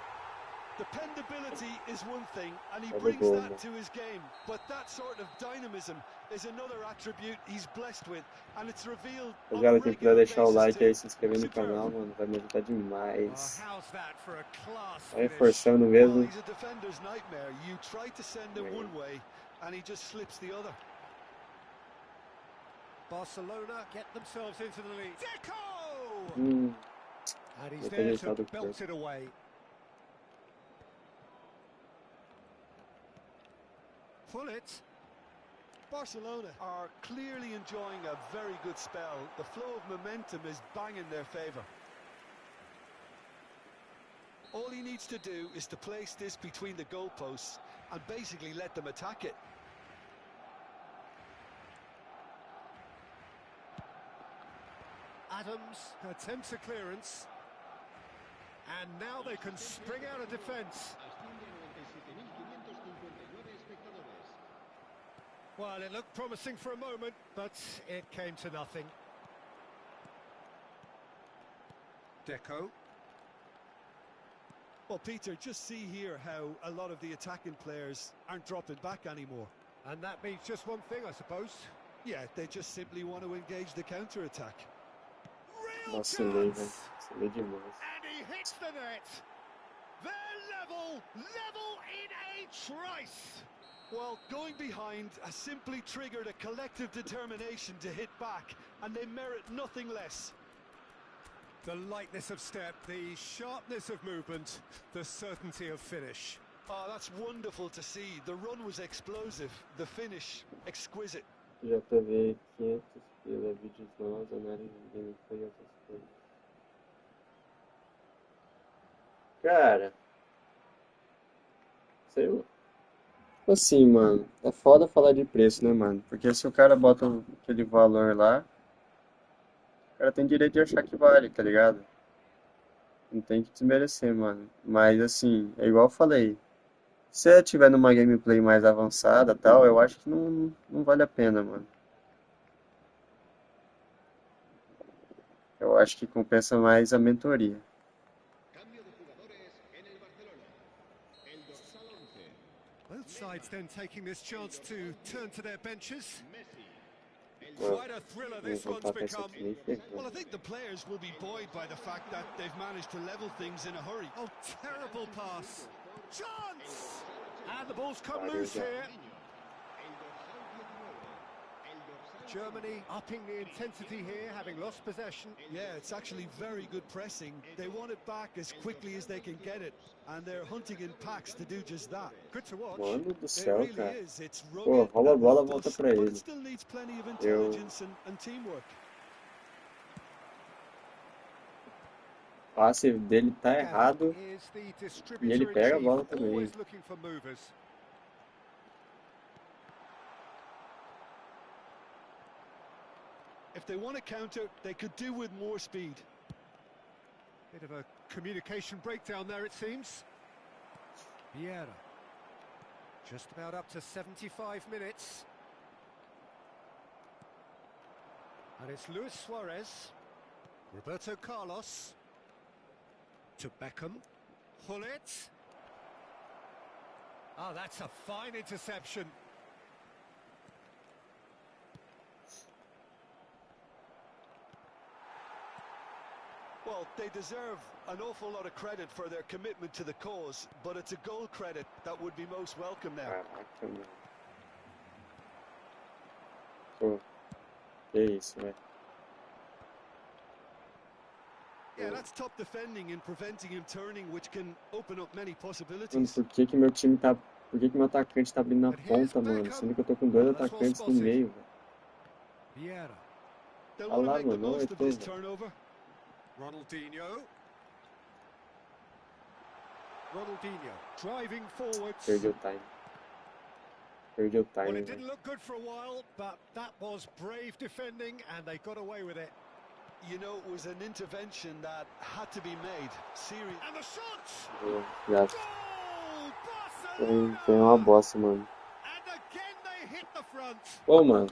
Dependability is one thing, and he Olha o brings gol, that mano. to his game. But that sort of dynamism is another attribute he's blessed with, and it's revealed on a Rapaziada, quem puder regular deixar o basis like aí, too. se inscrever no Superb. canal, mano, vai me ajudar Well, demais. how's that for a class Tá finish? reforçando Well, mesmo. he's a defender's nightmare. You try to send him one way, and he just slips the other. Barcelona get themselves into the lead. Deco! Hum, And he's vou ter there to deixado o belt corpo. it away. Pull it. Barcelona are clearly enjoying a very good spell. The flow of momentum is bang in their favour. All he needs to do is to place this between the goalposts and basically let them attack it. Adams attempts a clearance. And now they can spring out of defence. Well, it looked promising for a moment, but it came to nothing. Deco. Well, Peter, just see here how a lot of the attacking players aren't dropping back anymore. And that means just one thing, I suppose. Yeah, they just simply want to engage the counter-attack. Vacilei, velho. Vacilei demais. And he hits the net. They're level in a trice. Well, going behind has simply triggered a collective determination to hit back, and they merit nothing less. The lightness of step, the sharpness of movement, the certainty of finish. Oh, that's wonderful to see. The run was explosive, the finish exquisite. Já TV 500 pela vídeos novos, análise de gameplay e outras coisas. Cara, sei lá. Assim, mano, é foda falar de preço, né, mano? Porque se o cara bota aquele valor lá, o cara tem direito de achar que vale, tá ligado? Não tem que desmerecer, mano. Mas assim, é igual eu falei. Se você tiver numa gameplay mais avançada e tal, eu acho que não vale a pena, mano. Eu acho que compensa mais a mentoria. Both sides then taking this chance to turn to their benches. Well, Quite a thriller vamos this one's voltar pra essa become. aqui nem ferrando. Well, I think the players will be buoyed by the fact that they've managed to level things in a hurry. Oh, terrible pass. Chance! And the ball's come Valeu loose já. here. Germany upping the intensity here, having lost possession. Yeah, it's actually very good pressing. They want it back as quickly as they can get it, and they're hunting in packs to do just that. Good to watch. Mano do It céu, really cara. is. It's Pô, rugged rouba a and bola, volta robust, pra but ele. it still needs plenty of Eu intelligence and teamwork. O passe dele tá errado Is the e ele distributor in pega a chief, bola também. always looking for movers. If they want to counter, they could do with more speed. Bit of a communication breakdown there, it seems. Vieira. Just about up to 75 minutes. And it's Luis Suarez. Roberto Carlos. To Beckham. Hullet. Oh, that's a fine interception. Well, they deserve an awful lot of credit for their commitment to the cause, but it's a goal credit that would be most welcome now. Caraca, mano. Pô, que isso, velho. Yeah, that's top defending and preventing him turning, which can open up many Mano, possibilities. por que que meu time tá... Por que que meu atacante tá abrindo na And here's ponta, mano? Beckham. Sendo que eu tô com dois Oh, that's well atacantes no spotted. meio, velho. Vieira. They'll Olha want to lá, make the mano. Olha most of eu this tô, velho. turnover. Ronaldinho. Ronaldinho driving forwards. Perdeu o time. Perdeu o Well, time, it velho. didn't look good for a while, but that was brave defending, and they got away with it. You know, it was an intervention that had to be made. Serious. And the shot! Pô, já Goal! foi uma Barcelona! bosta, mano. And again they hit the front. Pô, mano.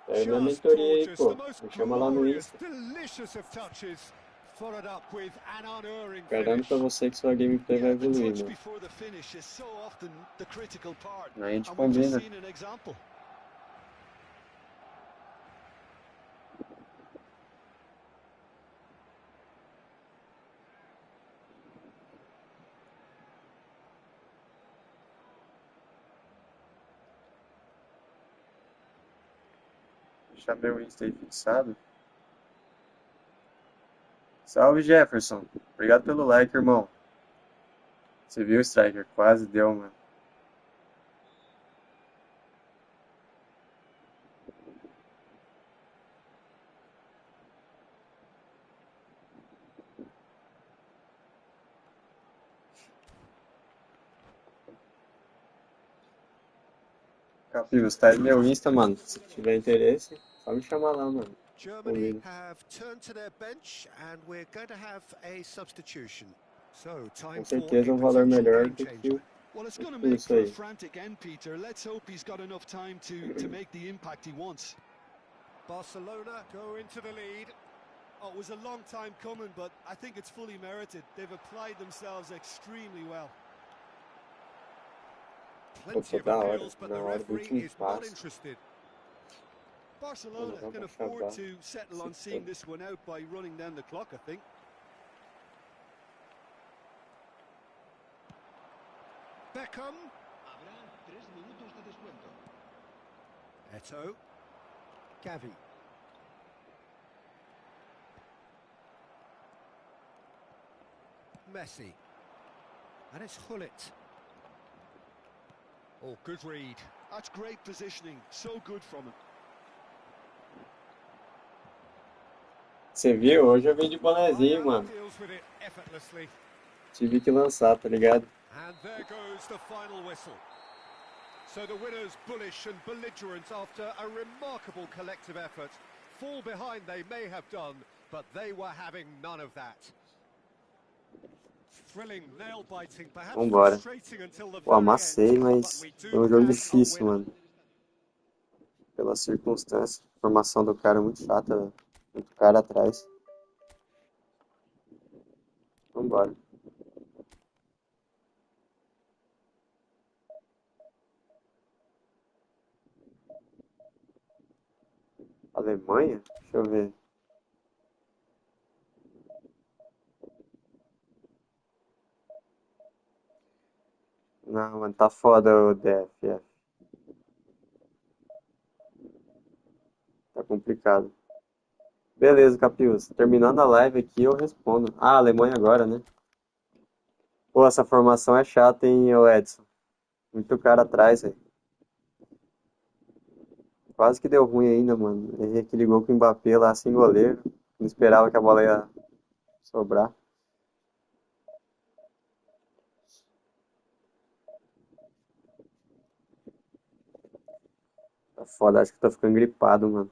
Pega minha Just mentoria aí, gorgeous, pô. the most Me chama lá no glorious, Insta. delicious of touches, followed up with an unerring Garanto finish. pra você que sua gameplay vai Yeah, the evoluir, touch mano. before the finish is so often the critical part. Aí a gente And we've just combina. seen an example. Deixar meu Insta aí fixado. Salve, Jefferson. Obrigado pelo like, irmão. Você viu, Striker? Quase deu, mano. Capivos, tá aí meu Insta, mano. Se tiver interesse, só me chamar lá, mano. Germany Convido. have turned to their bench and we're going to have a substitution. So, Com time for certeza a é um valor potential melhor game do changer. que Well, it's o going to make curso for a aí. frantic end, Peter. Let's hope he's got enough time to make the impact he wants. Barcelona go into the lead. Oh, it was a long time coming, but I think it's fully merited. They've applied themselves extremely well. Plenty Opa, of da hora. appeals, but Na the hora do referee último is not passo. interested. Barcelona Mano, vamos can afford acabar. to settle Se on seeing foda. this one out by running down the clock, I think. Beckham. Eto. Gavi. Messi. And it's Hullet. Oh, good read. That's great positioning. So good from him. Você viu? Hoje eu vim de bonezinho, Treinando mano. deals with it effortlessly. Tive que lançar, tá ligado? And there goes the final whistle. So the winners, bullish and belligerent after a remarkable collective effort. Fall behind they may have done, but they were having none of that. Thrilling, nail-biting, perhaps Vambora. frustrating until the Pô, very amassei, end, but mas we foi um do jogo have a difícil, winner. mano. Pelas circunstâncias. A formação do cara é muito chata, velho. Muito cara atrás. Vambora. Alemanha? Deixa eu ver. Não, mano, tá foda o DF. Tá complicado. Beleza, Capius. Terminando a live aqui, eu respondo. Ah, Alemanha agora, né? Pô, essa formação é chata, hein, ô Edson? Muito cara atrás, velho. Quase que deu ruim ainda, mano. Errei aquele gol com o Mbappé lá sem goleiro. Não esperava que a bola ia sobrar. Tá foda, acho que tô ficando gripado, mano.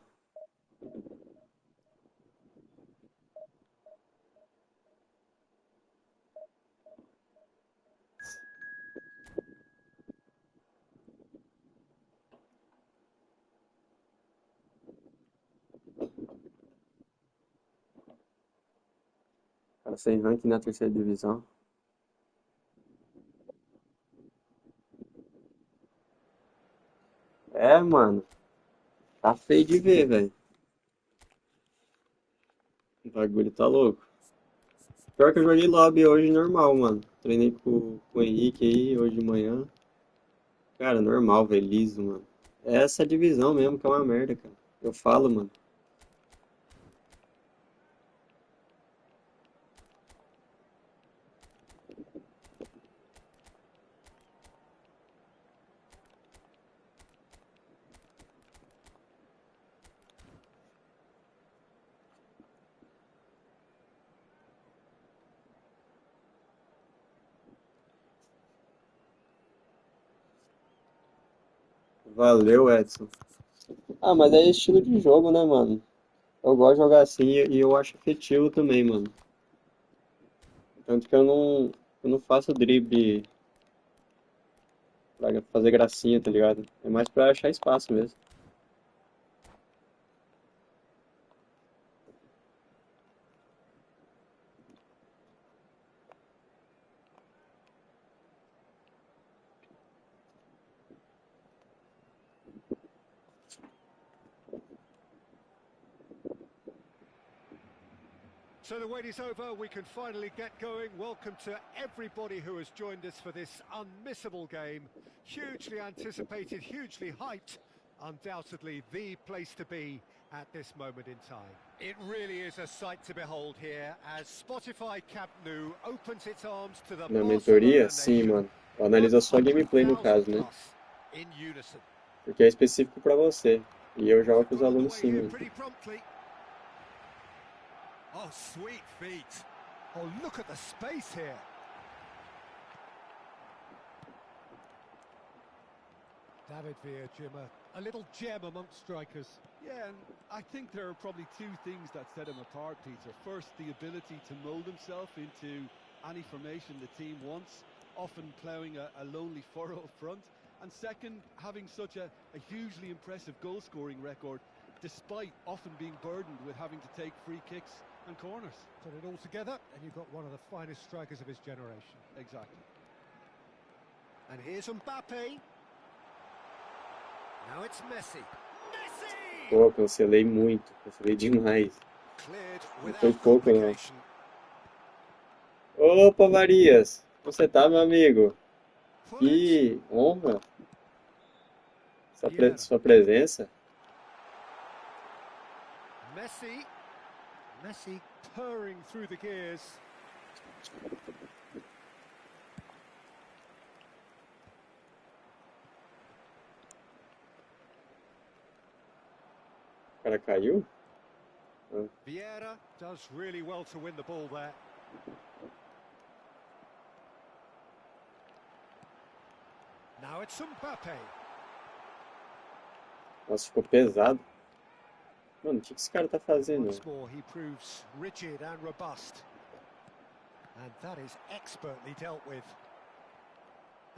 Cara sem ranking na terceira divisão. É, mano. Tá feio de ver, velho. O bagulho tá louco. Pior que eu joguei lobby hoje normal, mano. Treinei com o Henrique aí hoje de manhã. Cara, normal, velho, liso, mano. É essa divisão mesmo que é uma merda, cara. Eu falo, mano. Valeu, Edson. Ah, mas é estilo de jogo, né, mano? Eu gosto de jogar assim e eu acho efetivo também, mano. Tanto que eu não faço drible pra fazer gracinha, tá ligado? É mais pra achar espaço mesmo. So the wait is over, we can finally get going. Welcome to everybody who has joined us for this unmissable game. Hugely anticipated, hugely hyped. Undoubtedly the place to be at this moment in time. It really is a sight to behold here as Spotify Camp Nou opens its arms to the Na mentoria, Barcelona sim, nation. mano. Eu analiso só a gameplay no 100,000 caso, né? plus in unison. Porque é específico pra você. E eu jogo They've com os got alunos underway sim, here mano. pretty promptly. Oh, sweet feet. Oh, look at the space here. David Villa, Jim, a little gem amongst strikers. Yeah, and I think there are probably two things that set him apart, Peter. First, the ability to mould himself into any formation the team wants, often ploughing a lonely furrow up front. And second, having such a hugely impressive goal-scoring record, despite often being burdened with having to take free kicks and corners. Put it all together, and you've got one of the finest strikers of his generation. Exactly. And here's Mbappe. Now it's Messi. Messi! Pô, cancelei muito. Cancelei demais. Cleared Não foi without pouco, não. complication. Opa, Marias! Você tá, meu amigo? Pull it. Que honra Vieira. sua presença. Messi. Messi purring through the gears. O cara caiu? Ah, Vieira does really well to win the ball there. Now it's Mbappe. nossa, ficou pesado. Mano, o que esse cara tá fazendo? Once more he proves rigid and robust. And that is expertly dealt with.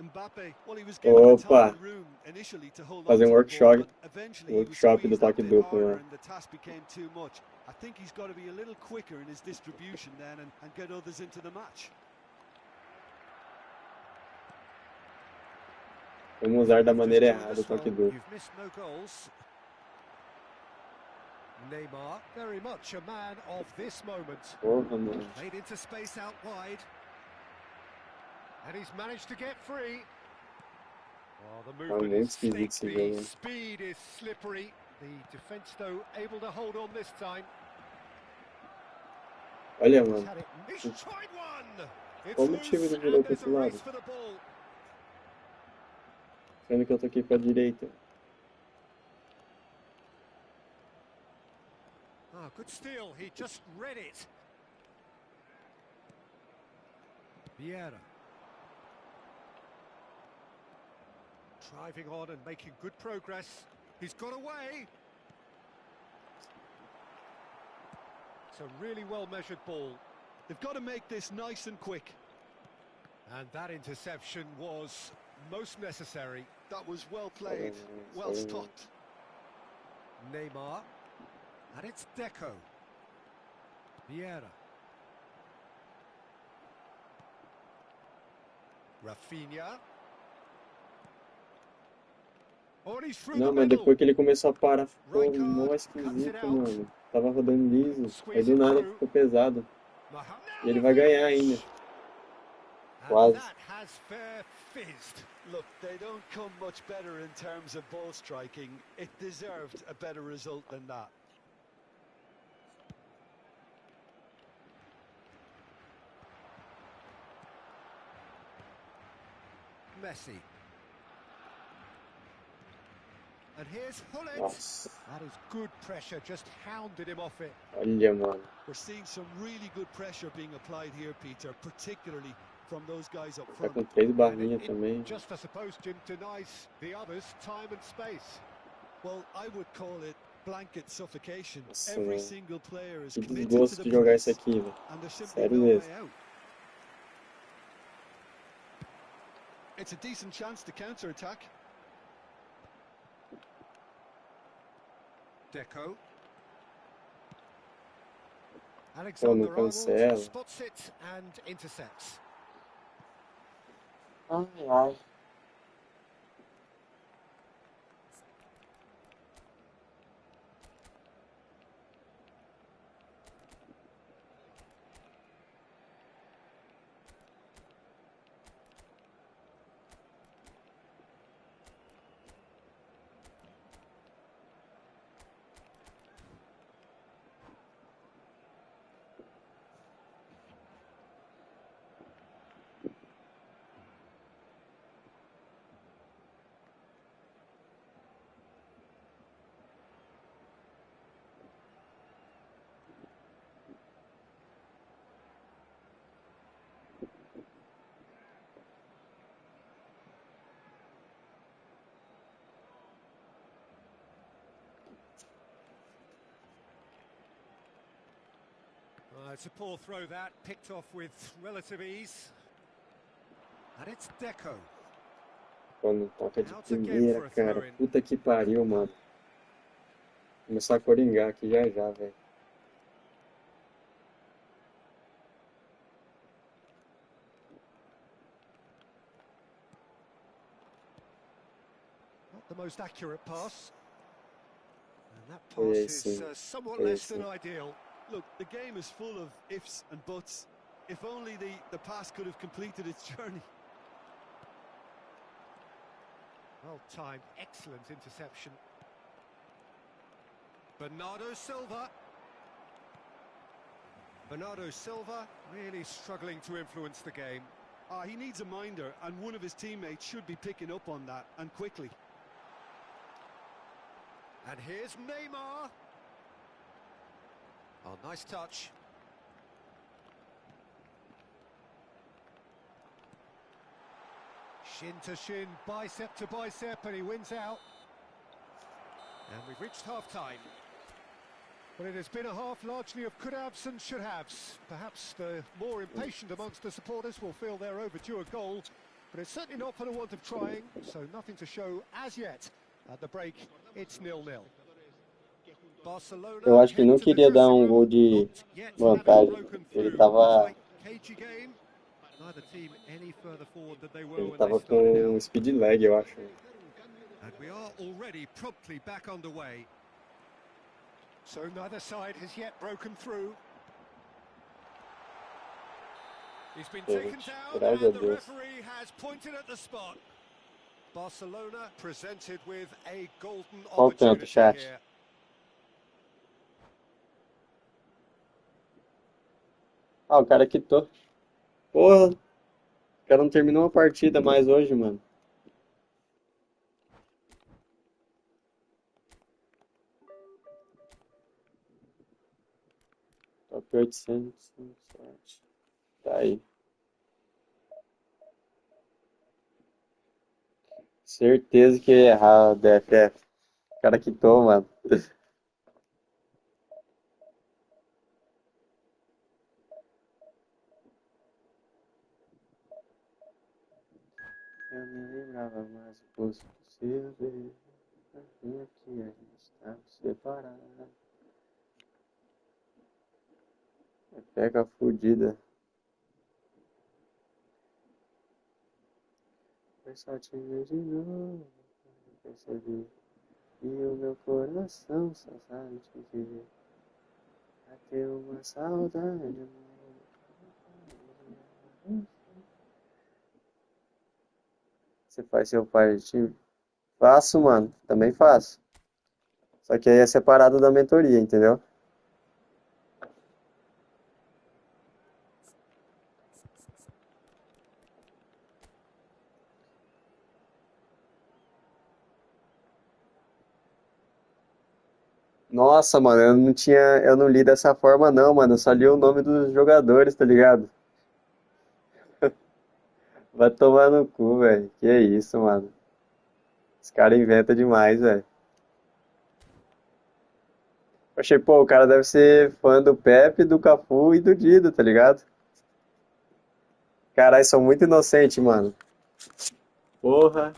Mbappe, well, he was given the time Opa! and room initially to hold on Fazer to um the ball, workshop, but eventually he was do squeezed toque that bit duplo, harder né? and the task became too much. I think he's got to be a little quicker in his distribution then and get others into the match. Vamos usar da You've maneira just joined errada o us, toque well, duplo. you've missed no goals. Neymar, very much a man of this moment. Porra, mano. Played into space out wide. And he's managed to get free. Oh, the Tá movement muito is esquisito esse sneaky, jogo. speed is slippery. The defence, though, able to hold on this time. Olha, He's mano. had it. He's tried one. It's Como o time loose não virou and pra there's esse a lado? race for the ball. Sendo que eu toquei pra direita. Ah, good steal. He just read it. Vieira. Driving on and making good progress. He's got away. It's a really well-measured ball. They've got to make this nice and quick. And that interception was most necessary. That was well played, well stopped. Neymar. And it's Deco. Vieira. Rafinha. Oh, and he's through Não, the mas middle. depois que ele começou a parar, ficou Rijkaard mó cuts it esquisito, out. mano. Tava rodando liso. Aí Squeeze do it nada through. ficou pesado. E ele vai ganhar ainda. And Quase. that has fair fizzed. Look, they don't come much better in terms of ball striking. It deserved a better result than that. Messi. And here's Hullet. Nossa. That is good pressure, just hounded him off it. Olha, mano. We're seeing some really good pressure being applied here, Peter, particularly from those guys up Tá front. com 3 And barrinhas it também. just, I suppose, Jim, denies the others time and space. Well, I would call it blanket suffocation. Nossa, Every velho. single player is Que committed to desgosto the de jogar isso place, aqui, velho. and there's simply Sério no way mesmo. out. It's a decent chance to counter-attack. Deco. Pô, não Alexander Arnold cancela. spots it and intercepts. Ai, ai. It's a poor throw that, picked off with relative ease. And it's Deco. Quando toca de Out again primeira, for a cara. throw-in. Puta que pariu, mano. Começar a coringar aqui já já, velho. Not the most accurate pass. And that Foi pass aí is sim. somewhat Foi aí less than sim. ideal. Look, the game is full of ifs and buts. If only the pass could have completed its journey. Well timed, excellent interception. Bernardo Silva. Bernardo Silva really struggling to influence the game. He needs a minder, and one of his teammates should be picking up on that, and quickly. And here's Neymar. Oh, nice touch. Shin to shin, bicep to bicep, and he wins out. And we've reached half-time. But it has been a half largely of could-haves and should-haves. Perhaps the more impatient amongst the supporters will feel they're overdue a goal, but it's certainly not for the want of trying, so nothing to show as yet. At the break, it's 0-0. Eu Barcelona acho que ele head não to the queria dar dressing um gol room, de not yet having vantagem. broken Ele through. tava, Tight, cagey game. Neither team any further forward than they were ele when they tava started com out. speed lag, eu acho. And we are already promptly back underway. So neither side has yet broken through. He's been taken down Graças a and the Deus. referee has pointed at the spot. Barcelona presented with a golden Qual o tanto, opportunity chat? here. Ah, o cara quitou. Porra, o cara não terminou uma partida mais hoje, mano. Top 800, sorte. Tá aí. Certeza que ia errar o DFF. O cara quitou, mano. Eu nem lembrava mais o posto possível. Aqui a gente estava separado. Pega a fudida. Foi só te ver de novo. Percebi. E o meu coração só sabe te ver. Bateu uma saudade. Você faz seu pai de time? Faço, mano. Também faço. Só que aí é separado da mentoria, entendeu? Nossa, mano, eu não li dessa forma não, mano. Eu só li o nome dos jogadores, tá ligado? Vai tomar no cu, velho. Que isso, mano. Os caras inventam demais, velho. Achei, pô, o cara deve ser fã do Pepe, do Cafu e do Dido, tá ligado? Caralho, são muito inocentes, mano. Porra.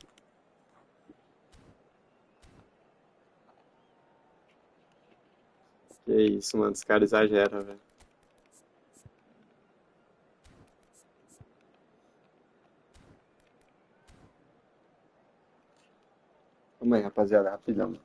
Que isso, mano. Os caras exageram, velho. Calma aí, rapaziada, rapidão.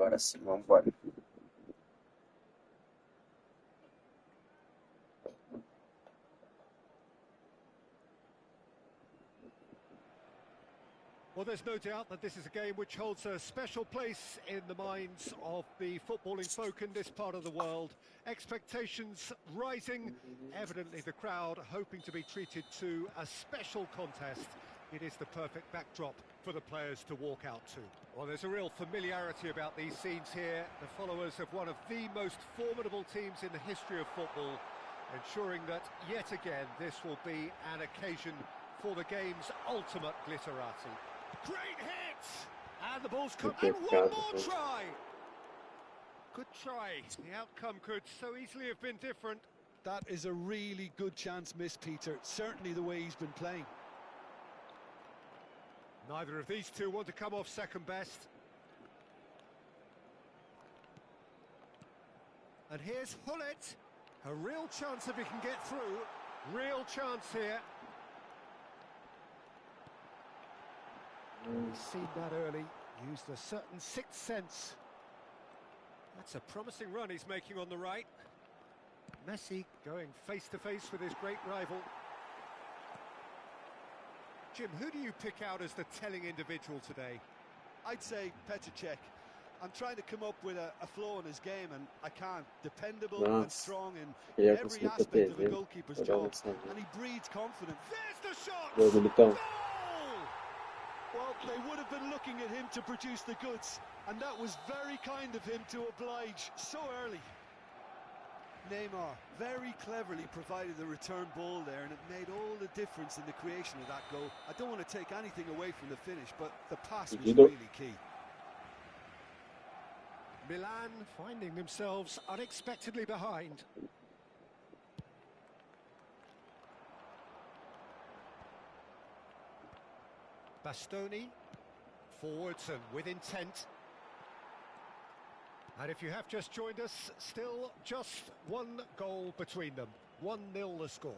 Agora sim, vamos embora. Well, there's no doubt that this is a game which holds a special place in the minds of the footballing folk in this part of the world. Expectations rising, evidently the crowd hoping to be treated to a special contest. It is the perfect backdrop for the players to walk out to. Well, there's a real familiarity about these scenes here. The followers of one of the most formidable teams in the history of football, ensuring that yet again this will be an occasion for the game's ultimate glitterati. Great hit! And the ball's come, and one more try! Good try. The outcome could so easily have been different. That is a really good chance missed, Peter. Certainly the way he's been playing. Neither of these two want to come off second best. And here's Hullet. A real chance if he can get through. Real chance here. He's seen that early, used a certain sixth sense. That's a promising run he's making on the right. Messi going face to face with his great rival. Jim, who do you pick out as the telling individual today? I'd say Petr Cech. I'm trying to come up with a flaw in his game and I can't. Dependable and strong in every aspect of a goalkeeper's job. And he breeds confidence. There's the shot! Goal! Well, they would have been looking at him to produce the goods, and that was very kind of him to oblige so early. Neymar very cleverly provided the return ball there, and it made all the difference in the creation of that goal. I don't want to take anything away from the finish, but the pass was really key. Milan finding themselves unexpectedly behind. Bastoni, forwards and with intent. And if you have just joined us, still just one goal between them. 1-0 the score.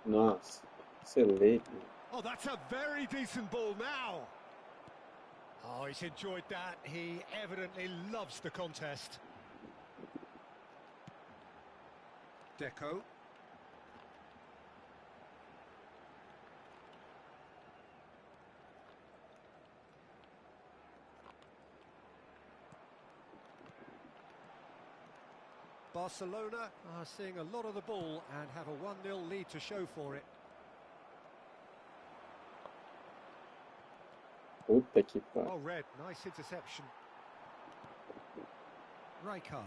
Nossa, excelente. Oh, that's a very decent ball now. Oh, he's enjoyed that. He evidently loves the contest. Deco. Barcelona are seeing a lot of the ball and have a 1-0 lead to show for it. Puta que pariu. Oh, Red, nice interception. Rijkaard.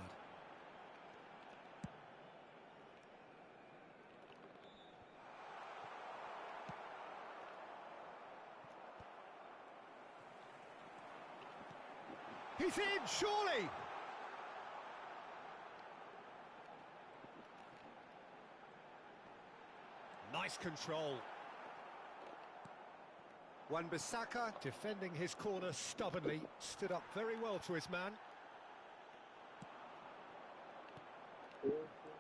He's in, surely! Nice control. Wan-Bissaka defending his corner stubbornly, stood up very well to his man.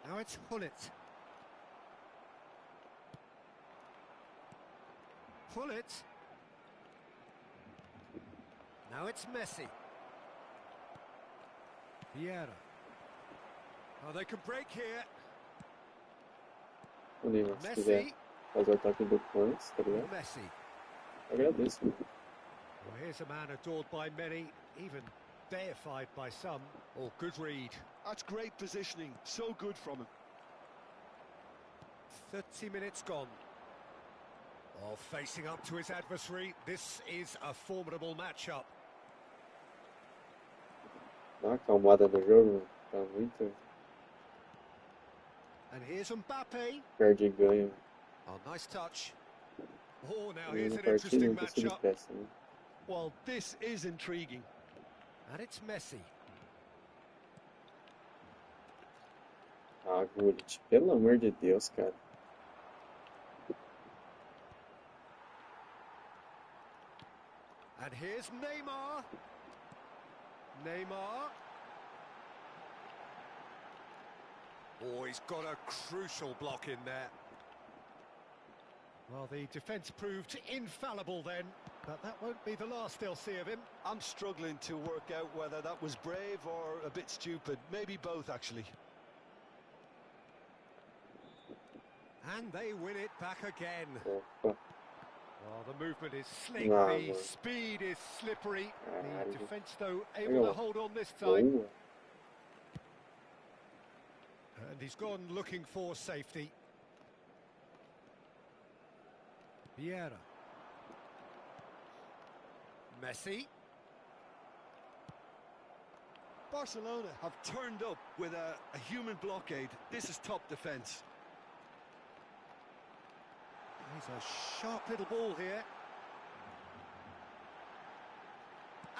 Now it's Hullet. Hullet. Now it's Messi. Vieira. Oh, they can break here. O Neymar, se quiser fazer o ataque depois, tá ligado? Messi. Agradeço. Well, here's a man adored by many, even deified by some. Oh, good read. That's great positioning, so good from him. 30 minutes gone. Oh, facing up to his adversary, this is a formidable matchup. Dá uma acalmada no jogo, tá muito. And here's Mbappe. Perde e ganha. Oh, nice touch. Oh, now E here's na an partida interesting não precisa de matchup. pressa, né? Well, this is intriguing. And it's Messi. Ah, Gullit, pelo amor de Deus, cara. And here's Neymar. Neymar. Oh, he's got a crucial block in there. Well, the defence proved infallible then. But that won't be the last they'll see of him. I'm struggling to work out whether that was brave or a bit stupid. Maybe both, actually. And they win it back again. Opa. Well, the movement is slick, Não, the mano. speed is slippery. The Caralho. defence, though, able Legal. to hold on this time. Boa. And he's gone looking for safety. Vieira. Messi. Barcelona have turned up with a human blockade. This is top defence. He's a sharp little ball here.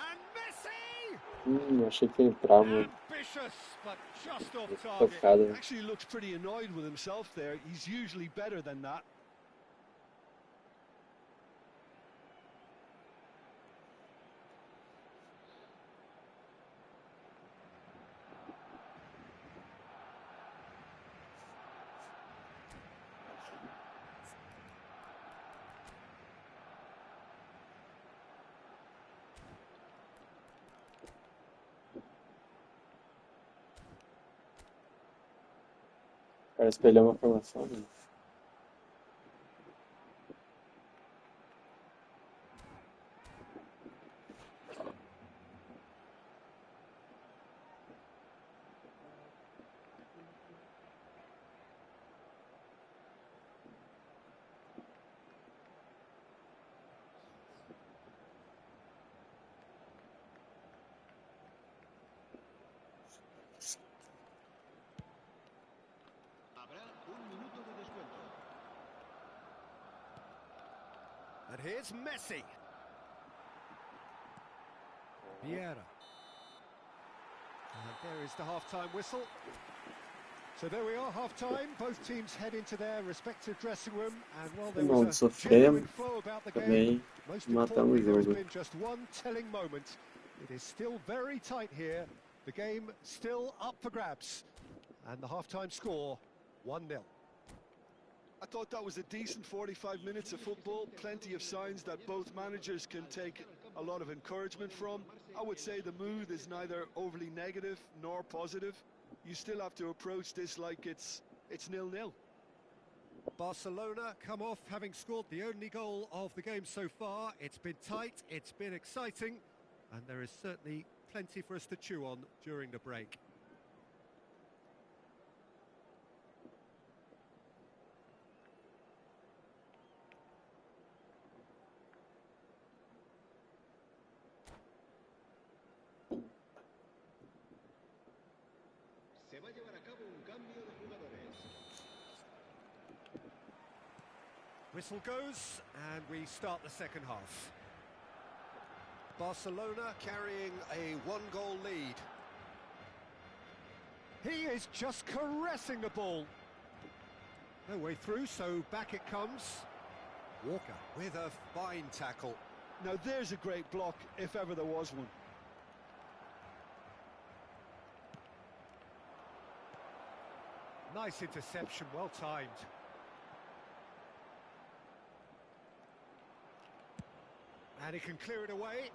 And Messi! Achei que ia entrar, mano. Ambitious, but just off Muito target. tocado. Actually looks pretty annoyed with himself there. He's usually better than that. O cara espelhou uma formação, mano. And here's Messi. Vieira. And there is the half-time whistle. So there we are, half-time. Both teams head into their respective dressing room. And while there Não was a genuine sofremos, flow about the game, também most matamos importantly, o there has jogo. been just one telling moment. It is still very tight here. The game still up for grabs. And the half-time score, 1-0. I thought that was a decent 45 minutes of football. Plenty of signs that both managers can take a lot of encouragement from. I would say the mood is neither overly negative nor positive. You still have to approach this like it's 0-0. Barcelona come off having scored the only goal of the game so far. It's been tight, it's been exciting, and there is certainly plenty for us to chew on during the break. Whistle goes, and we start the second half. Barcelona carrying a one-goal lead. He is just caressing the ball. No way through, so back it comes. Walker with a fine tackle. Now there's a great block, if ever there was one. Nice interception, well timed. And he can clear it away.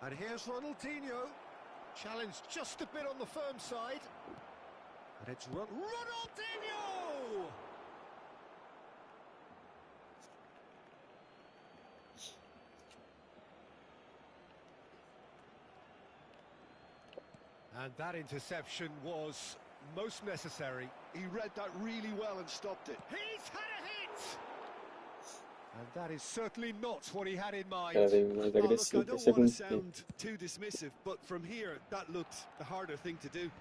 And here's Ronaldinho. Challenged just a bit on the firm side. And it's Ronaldinho! And that interception was most necessary. He read that really well and stopped it. He's had a hit! And that is certainly not what he had in mind. Cara, veio mais Oh, look, I agressivo pro don't want to segundo tempo. sound too dismissive, but from here, that looked the harder thing to do.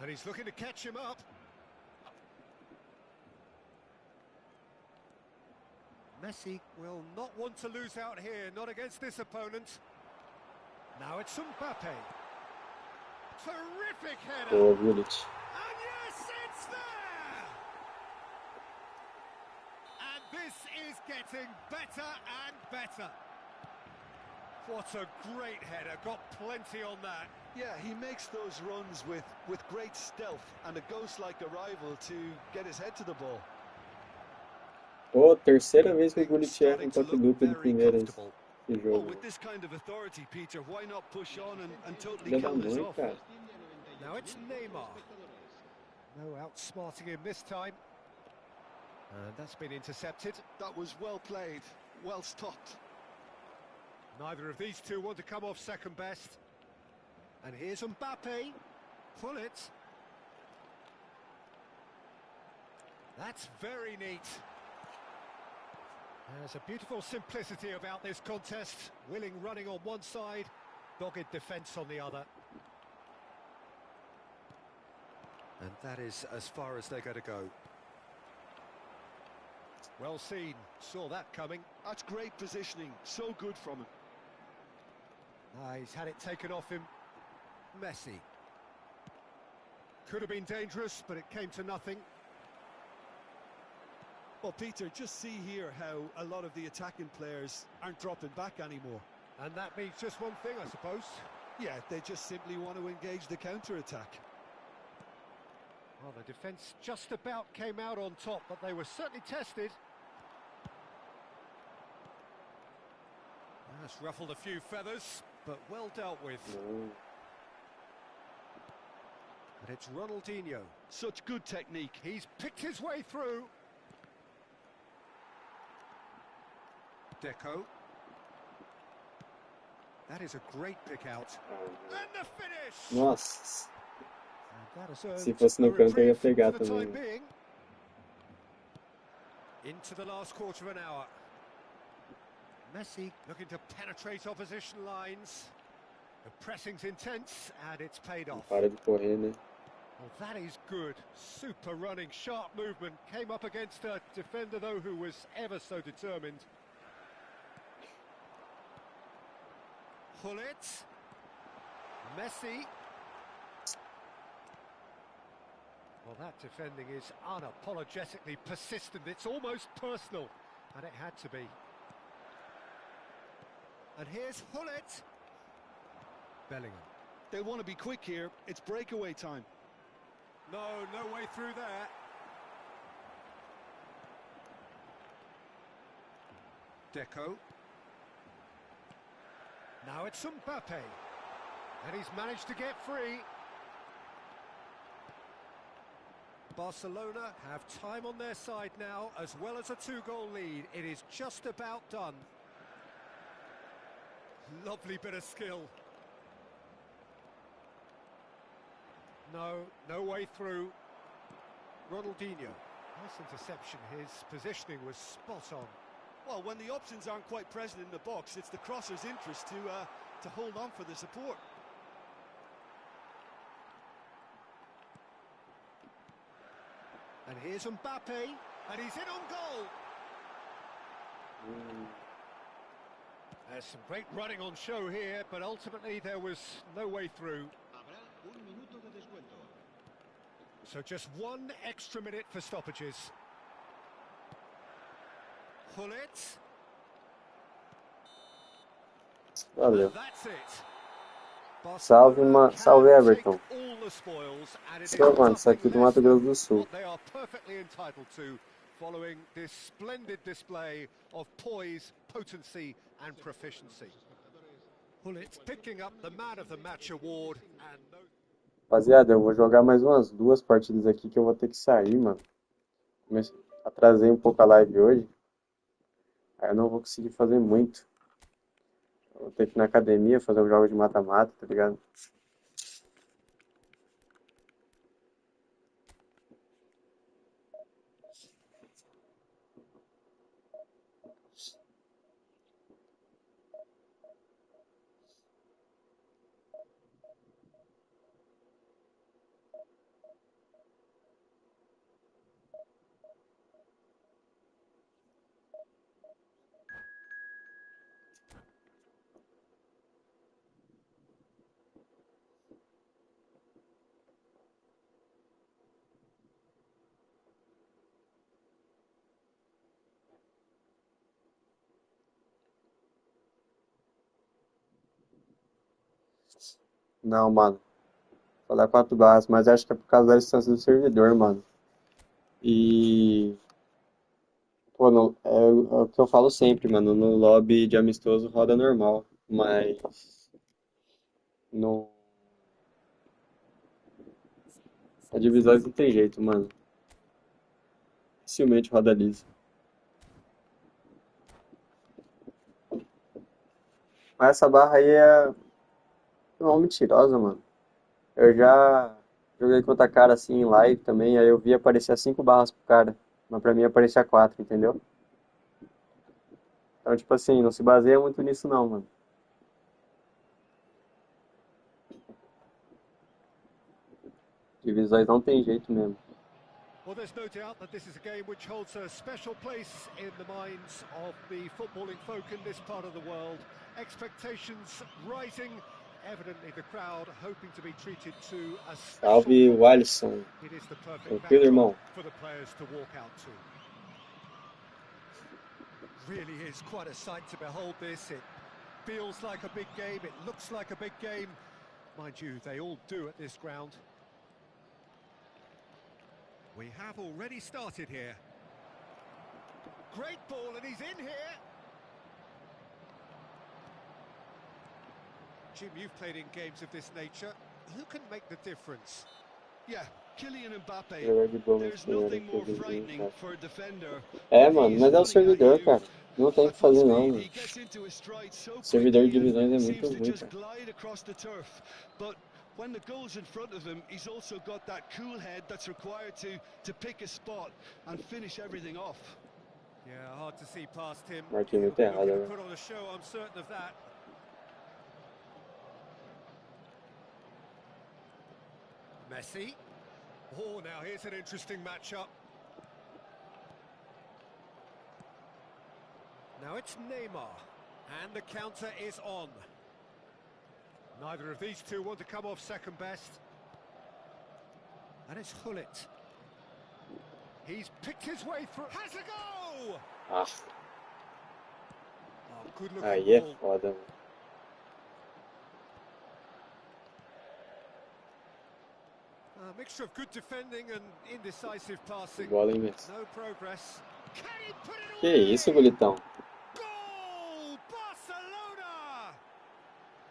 And he's looking to catch him up. Messi will not want to lose out here, not against this opponent. Now it's Mbappe. Terrific header. Boa, Vilit. And yes, it's there! And this is getting better and better. What a great header, got plenty on that. Yeah, he makes those runs with great stealth and a ghost-like arrival to get his head to the ball. Pô, terceira vez que o Things Gullit erra um starting to toque look duplo de very primeira esse comfortable. Well, jogo. with this kind of authority, Peter, why not push on and totally Filha da kill this mãe, off? cara. Now it's Neymar. No outsmarting him this time. And that's been intercepted. That was well played, well stopped. Neither of these two want to come off second best. And here's Mbappe. Pull it. That's very neat. There's a beautiful simplicity about this contest. Willing running on one side, dogged defence on the other. And that is as far as they're going to go. Well seen, saw that coming. That's great positioning, so good from him. He's had it taken off him. Messi. Could have been dangerous, but it came to nothing. Well, Peter, just see here how a lot of the attacking players aren't dropping back anymore. And that means just one thing, I suppose. Yeah, they just simply want to engage the counter-attack. Well, the defence just about came out on top, but they were certainly tested. That's ruffled a few feathers, but well dealt with. Não. And it's Ronaldinho. Such good technique. He's picked his way through. Deco. That is a great pick out. And the finish! Nossa, And that has se earned fosse a no canto eu ia reprieve for pegar the também. time being. Into the last quarter of an hour. Messi looking to penetrate opposition lines. The pressing's intense and it's paid Não off. para de correr, né? Well, that is good. Super running, sharp movement. Came up against a defender, though, who was ever so determined. Hullet. Messi. Well, that defending is unapologetically persistent. It's almost personal, and it had to be. And here's Hullet. Bellingham. They want to be quick here. It's breakaway time. No way through there. Deco. Now it's Mbappe. And he's managed to get free. Barcelona have time on their side now, as well as a two-goal lead. It is just about done. Lovely bit of skill. No way through. Ronaldinho. Nice interception. His positioning was spot on. Well, when the options aren't quite present in the box, it's the crosser's interest to hold on for the support. And here's Mbappe, and he's in on goal. There's some great running on show here, but ultimately there was no way through. So just one extra minute for stoppages. Hullet. Valeu. And that's it. Salve, Barcelona salve can Everton. take all the spoils, and it is Seu, mano, isso aqui nothing do Mato less Grosso than do Sul. what they are perfectly entitled to, following this splendid display of poise, potency and proficiency. Hullet picking up the Man of the Match award, and no... Rapaziada, eu vou jogar mais umas duas partidas aqui que eu vou ter que sair, mano. Atrasei um pouco a live hoje. Aí eu não vou conseguir fazer muito. Eu vou ter que ir na academia fazer um jogo de mata-mata, tá ligado? Não, mano. Só dá 4 barras, mas acho que é por causa da distância do servidor, mano. E. Pô, é o que eu falo sempre, mano. No lobby de amistoso roda normal. Mas. No. A divisão não tem jeito, mano. Dificilmente roda liso. Mas essa barra aí é uma mentirosa, mano. Eu já joguei contra cara assim em live também, aí eu vi aparecer 5 barras pro cara. Mas pra mim aparecia 4, entendeu? Então, tipo assim, não se baseia muito nisso não, mano. Divisões não tem jeito mesmo. Well, there's no doubt that this is a game which holds a special place in the minds of the footballing folk in this part of the world. Expectations rising, evidently the crowd hoping to be treated to a special Salve, o concert. Alisson. It is the perfect Tranquilo, backdrop irmão? for the players to walk out to. Really is quite a sight to behold this. It feels like a big game, it looks like a big game. Mind you, they all do at this ground. We have already started here. Great ball, and he's in here. Jim, you've played in games of this nature. Who can make the difference? Yeah, Kylian Mbappe. Jogador de boa, mas There's tem hora nothing que eu more vi, frightening cara. for a defender É, when mano, he's mas é o running at servidor, you cara. Não tem o at que full fazer não, speed. mano. He gets into his stride so O servidor de quickly and divisões é muito seems to ruim, just cara. glide across the turf. But when the goal's in front of him, he's also got that cool head that's required to pick a spot and finish everything off. Yeah, hard to see past him. Marquei He'll muito be errado looking to agora. put on a show, I'm certain of that. Messi. Oh, now here's an interesting matchup. Now it's Neymar, and the counter is on. Neither of these two want to come off second best. And it's Hullet. He's picked his way through. Has a go! Ah, Oh, good-looking aí é ball. foda, mano. A mixture of good defending and indecisive Que passing. bola, hein, Messi? No progress. Can he put it Que isso, away? bonitão? Goal! Barcelona!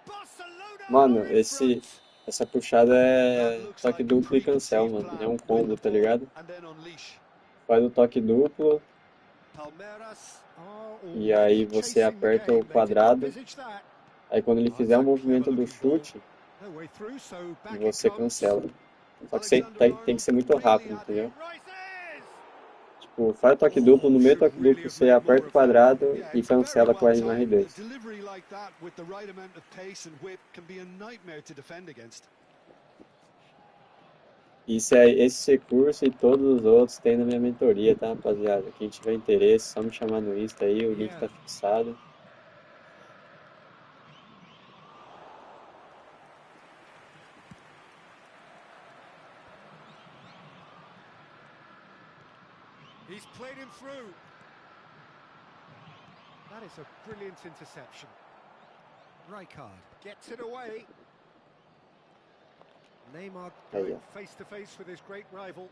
Barcelona Mano, are in front. essa puxada That é looks toque like a duplo e cancel, preconceived mano. É plan. um Win combo, the tá ball ligado? and then unleash. Faz o toque duplo Palmeiras are e aí already você chasing the aperta o game. They didn't quadrado. envisage that. Aí quando ele Oh, fizer it's o a clever movimento do looking ball. chute, No way through, so back it você comes. cancela. Só que Alexander tem que Arnold ser muito really rápido, at entendeu? him. Rises! Tipo, faz o toque duplo, Oh, no meio do should toque really duplo have você made aperta more o of that. quadrado Yeah, e it's very cancela com well R no timed. A R2. delivery like that with the right amount of pace and whip can be a nightmare to defend against. Esse recurso e todos os outros tem na minha mentoria, tá, rapaziada? Quem tiver interesse, só me chamar no Insta aí, o link Yeah. tá fixado. He's played him through. That is a brilliant interception. Rijkaard gets it away. Neymar Aí, going ó. face to face with his great rival.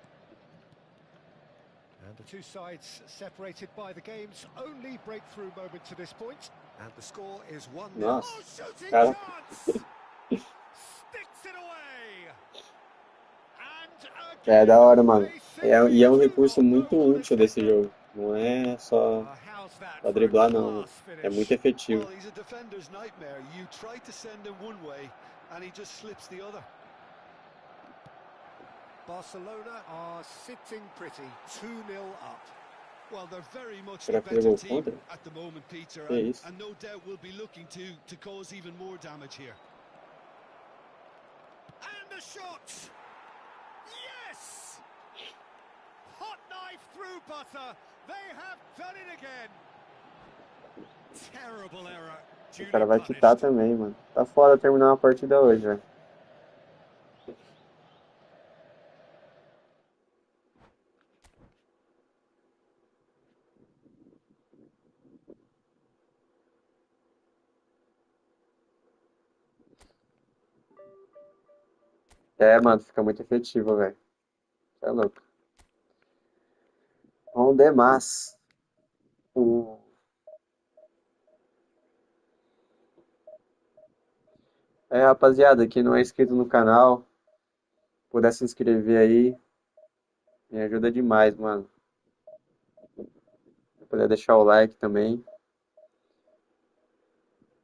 And the two sides separated by the game's only breakthrough moment to this point. And the score is 1-0. Nossa, Oh, shooting cara. chance! Sticks it away! And É again, da hora, mano. they simply E é um do recurso not know muito what has útil hit desse them. jogo. Não é só How's that pra for a driblar, não, mano. class É muito finish? efetivo. Well, he's a defender's nightmare. You try to send him one way and he just slips the other. Barcelona are sitting pretty, 2-0 up. Well, they're very much the Será que better levou team contra? at the moment, Peter, Que isso? and no doubt will be looking to cause even more damage here. And a shot! Yes! Hot knife through butter. They have done it again. Terrible error. O Duly cara vai quitar punished. também, mano. Tá foda terminar uma partida hoje, velho. É, mano, fica muito efetivo, velho. É louco. Bom demais. O... É, rapaziada, quem não é inscrito no canal, puder se inscrever aí, me ajuda demais, mano. Se puder deixar o like também.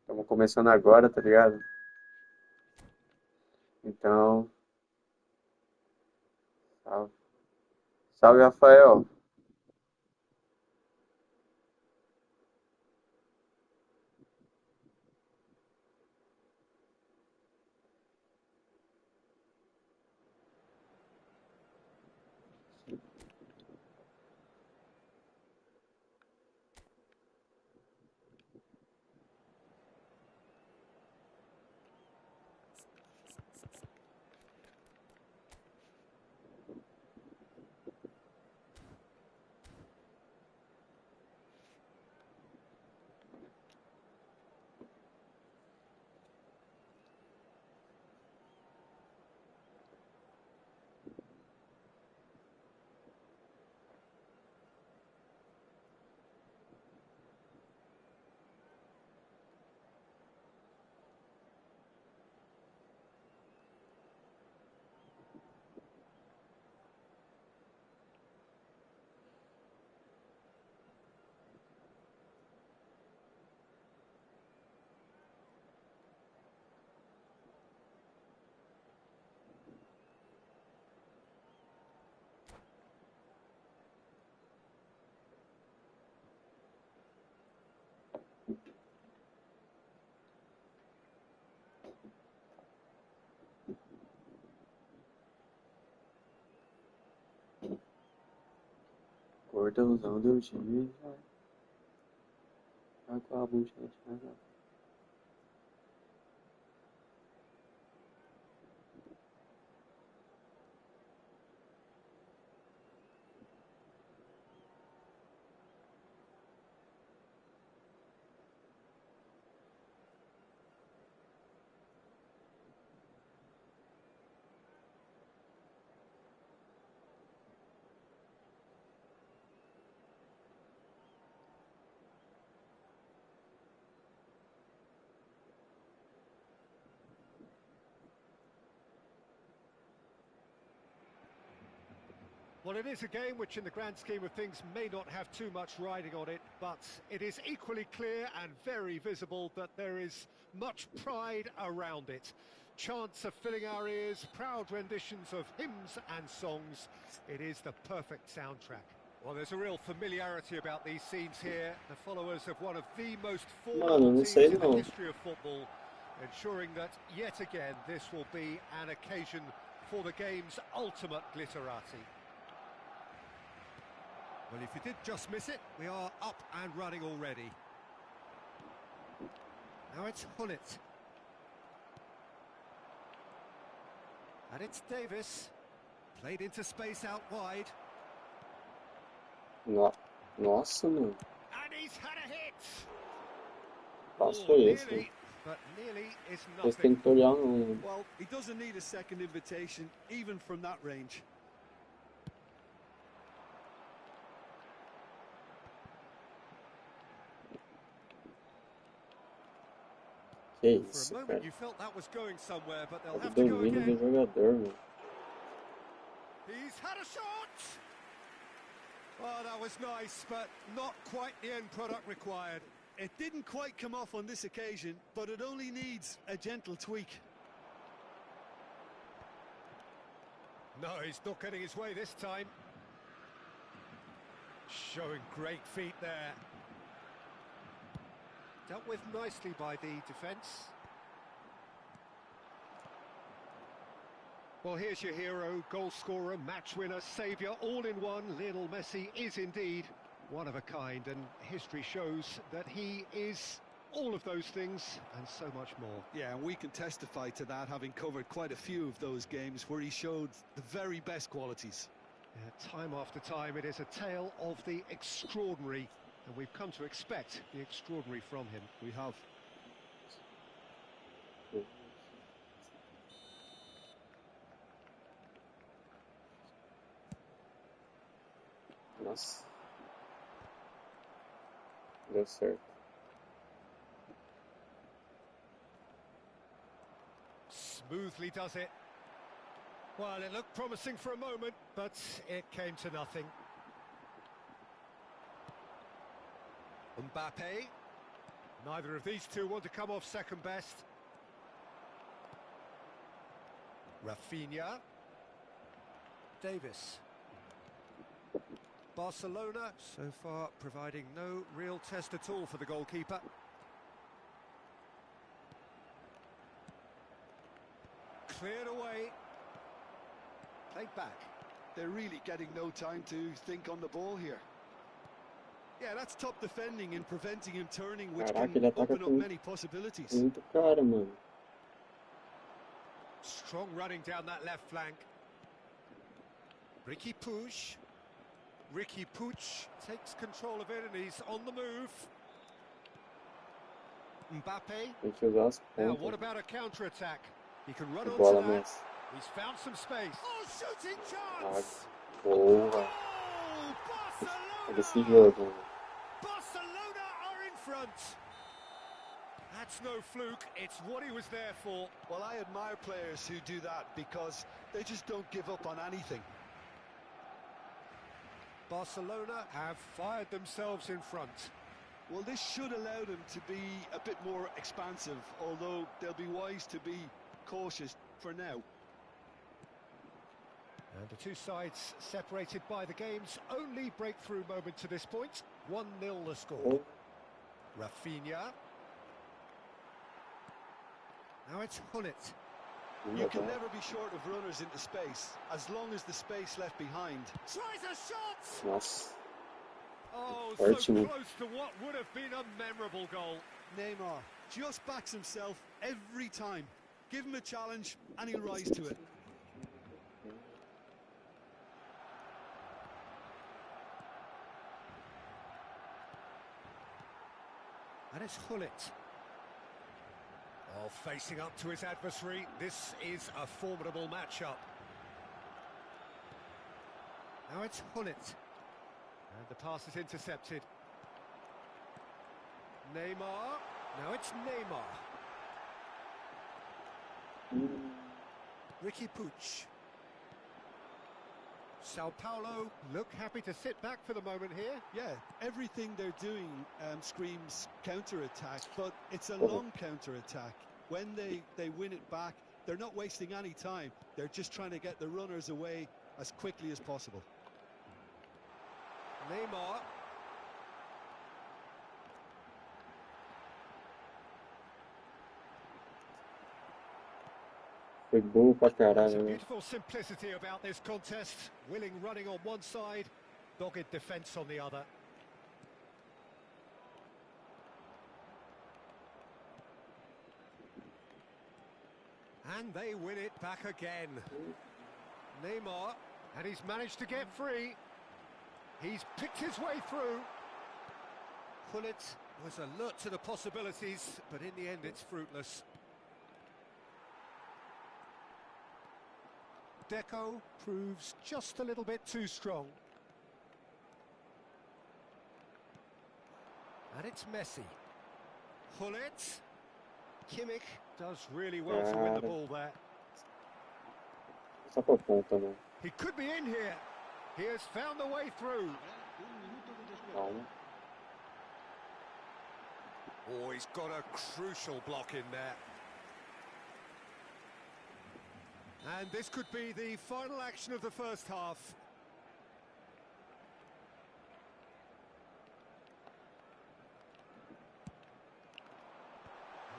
Estamos começando agora, tá ligado? Então, salve. Salve, Rafael. Cordãozão do time. Acaba a gente. Well, it is a game which, in the grand scheme of things, may not have too much riding on it, but it is equally clear and very visible that there is much pride around it. Chants are filling our ears, proud renditions of hymns and songs. It is the perfect soundtrack. Well, there's a real familiarity about these scenes here. The followers of one of the most Mano, formidable não teams sei in the não. history of football, ensuring that, yet again, this will be an occasion for the game's ultimate glitterati. Well, if you did just miss it, we are up and running already. Now it's Hullet. And it's Davis. Played into space out wide. Nossa, mano. And he's had a hit! Passou esse. Nearly, but nearly is Esse nothing. tem que olhar não. Well, he doesn't need a second invitation, even from that range. Que For isso, a moment cara. you felt that was going somewhere, but they'll Olha o have to go domínio do again. jogador, mano. He's had a shot! Oh, that was nice, but not quite the end product required. It didn't quite come off on this occasion, but it only needs a gentle tweak. No, he's not getting his way this time. Showing great feet there. Dealt with nicely by the defence. Well, here's your hero, goal scorer, match winner, saviour, all in one. Lionel Messi is indeed one of a kind, and history shows that he is all of those things and so much more. Yeah, and we can testify to that, having covered quite a few of those games where he showed the very best qualities. Yeah, time after time, it is a tale of the extraordinary, and we've come to expect the extraordinary from him. We have. Nossa, deu certo. Smoothly does it. Well, it looked promising for a moment, but it came to nothing. Mbappe. Neither of these two want to come off second best. Rafinha. Davis. Barcelona, so far, providing no real test at all for the goalkeeper. Cleared away. Played back. They're really getting no time to think on the ball here. Yeah, that's top defending and preventing him turning, which Caraca, can ele ataca open up com many possibilities. muito cara, mano. Strong running down that left flank. Riqui Puig. Riqui Puig takes control of it and he's on the move. Mbappe. Tem que usar as Now, what pontas about a counter-attack? He can run de onto bola that. mesmo. He's found some space. Oh, shooting Ah, chance! porra. Oh, É desse Barcelona! jogo, mano. Barcelona are in front. That's no fluke, it's what he was there for. Well, I admire players who do that because they just don't give up on anything. Barcelona have fired themselves in front. Well, this should allow them to be a bit more expansive, although they'll be wise to be cautious for now. And the two sides separated by the game's only breakthrough moment to this point. 1-0 the score. Oh, Rafinha. Now it's Hullet. You ainda can dá. never be short of runners into space, as long as the space left behind. Tries a shot! Nossa, Oh, so forte, né? close to what would have been a memorable goal. Neymar just backs himself every time. Give him a challenge and he'll rise to it. And it's Hullet. Oh, facing up to his adversary. This is a formidable matchup. Now it's Hullet. And the pass is intercepted. Neymar. Now it's Neymar. Riqui Puig. Sao Paulo look happy to sit back for the moment here. Yeah, everything they're doing screams counter-attack, but it's a long counter-attack. When they win it back, they're not wasting any time. They're just trying to get the runners away as quickly as possible. Neymar. Foi bom pra There's caralho, a né? beautiful simplicity about this contest. Willing running on one side, dogged defence on the other. And they win it back again. Neymar, and he's managed to get free. He's picked his way through. Hullet was alert to the possibilities, but in the end it's fruitless. Deco proves just a little bit too strong. And it's Messi. Hullet. Kimmich does really well to win the ball there. Só pra ponta, né? He could be in here. He has found the way through. Calma. Oh, he's got a crucial block in there. And this could be the final action of the first half.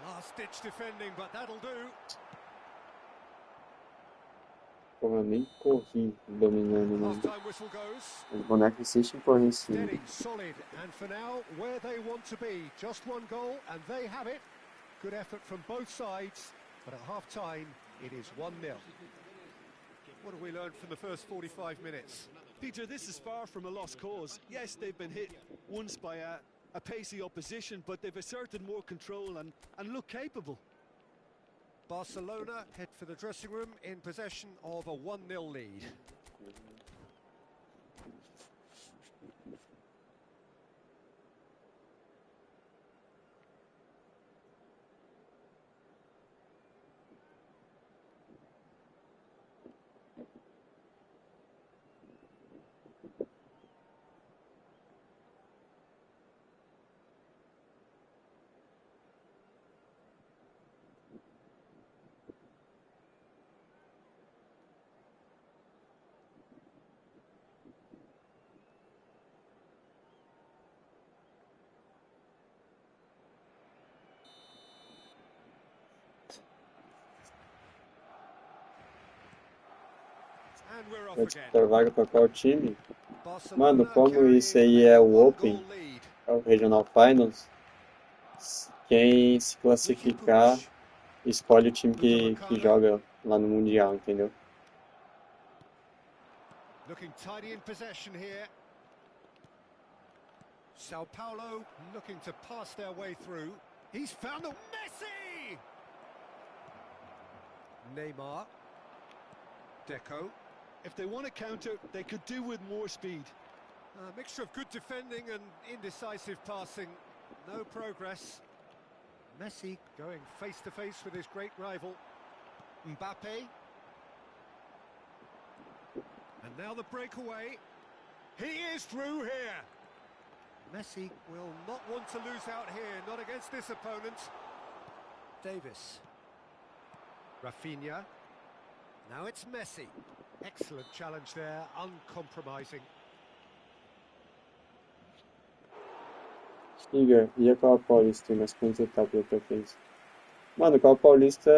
Last-ditch defending, but that'll do. Porra, nem corri dominando, mano. Half-time whistle goes. Os bonecos insistem em correr em cima. Steady, solid, and for now, where they want to be. Just one goal, and they have it. Good effort from both sides, but at half-time, it is 1-0. What have we learned from the first 45 minutes? Peter, this is far from a lost cause. Yes, they've been hit once by a pacey opposition, but they've asserted more control and look capable. Barcelona head for the dressing room in possession of a 1-0 lead. And we're off Vai again. disputar vaga para qual time? Mano, Barcelona como isso carrying aí a é o Open, one-goal lead. é o Regional Finals, quem se Ricky classificar Puig, escolhe o time que Upamecano, joga lá no Mundial, entendeu? looking tidy in possession here. Sao Paulo looking to pass their way through. He's found the Messi! Neymar. Deco. If they want to counter, they could do with more speed. A mixture of good defending and indecisive passing. No progress. Messi going face-to-face with his great rival. Mbappe. And now the breakaway. He is through here. Messi will not want to lose out here, not against this opponent. Davis. Rafinha. Now it's Messi. Excellent challenge there, uncompromising. Igor, e a Copa Paulista tem mais quantas etapas da tua frente? Mano, a Copa Paulista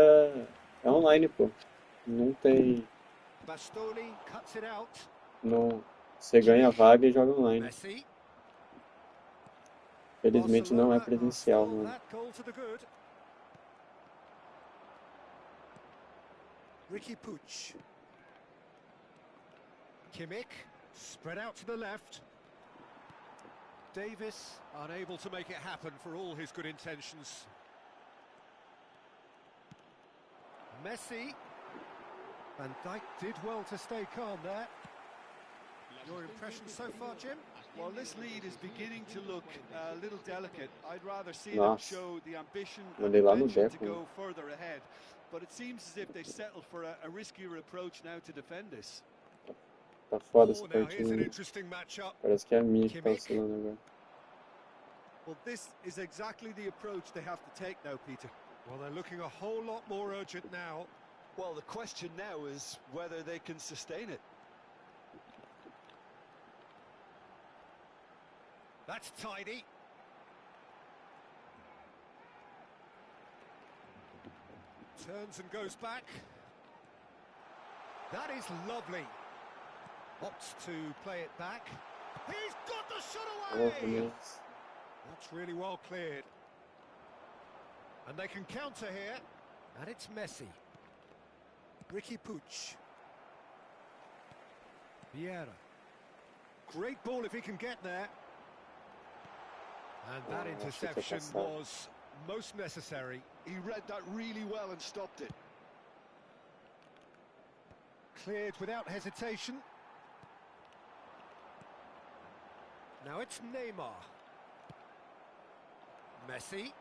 é online, pô. Não tem. Bastoni cuts it out. Não, você ganha a vaga e joga online. Messi. Felizmente não é Barcelona are presencial, still mano. that goal to the good. Ricky Puig. Kimmich, spread out to the left. Davis unable to make it happen for all his good intentions. Messi. Van Dijk did well to stay calm there. Your impression so far, Jim? Well, this lead is beginning to look a little delicate. I'd rather see them Nossa, show the ambition and mandei the lá no venture to Deco. go further ahead. But it seems as if they settled for a riskier approach now to defend this. Tá foda essa Oh, now here's an partida. interesting matchup. Parece que é a minha que tá Kimmich. oscilando agora. Well, this is exactly the approach they have to take now, Peter. Well, they're looking a whole lot more urgent now. Well, the question now is whether they can sustain it. That's tidy. Turns and goes back. That is lovely. Opts to play it back. He's got the shot Oh, away! mas... That's really well cleared. And they can counter here. And it's Messi. Ricky Puig. Vieira. Great ball if he can get there. And that Oh, interception passado. was most necessary. He read that really well and stopped it. Cleared without hesitation. Now it's Neymar. Messi.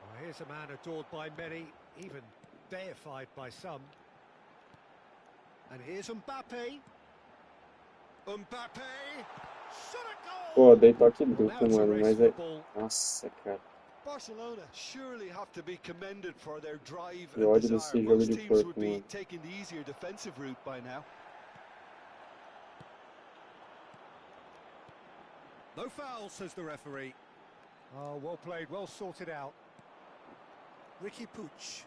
Well, here's a man adored by many, even deified by some. And here's Mbappe. Mbappe! Shot a Pô, goal! dei toque Well, now duplo, it's a mano, race mas for the é... ball. Nossa, cara. Barcelona surely have to be commended for their drive Que and ódio desire. desse jogo Most de teams corpo, would be mano. taking the easier defensive route by now. No foul, says the referee. Oh, well played, well sorted out. Ricky Puig.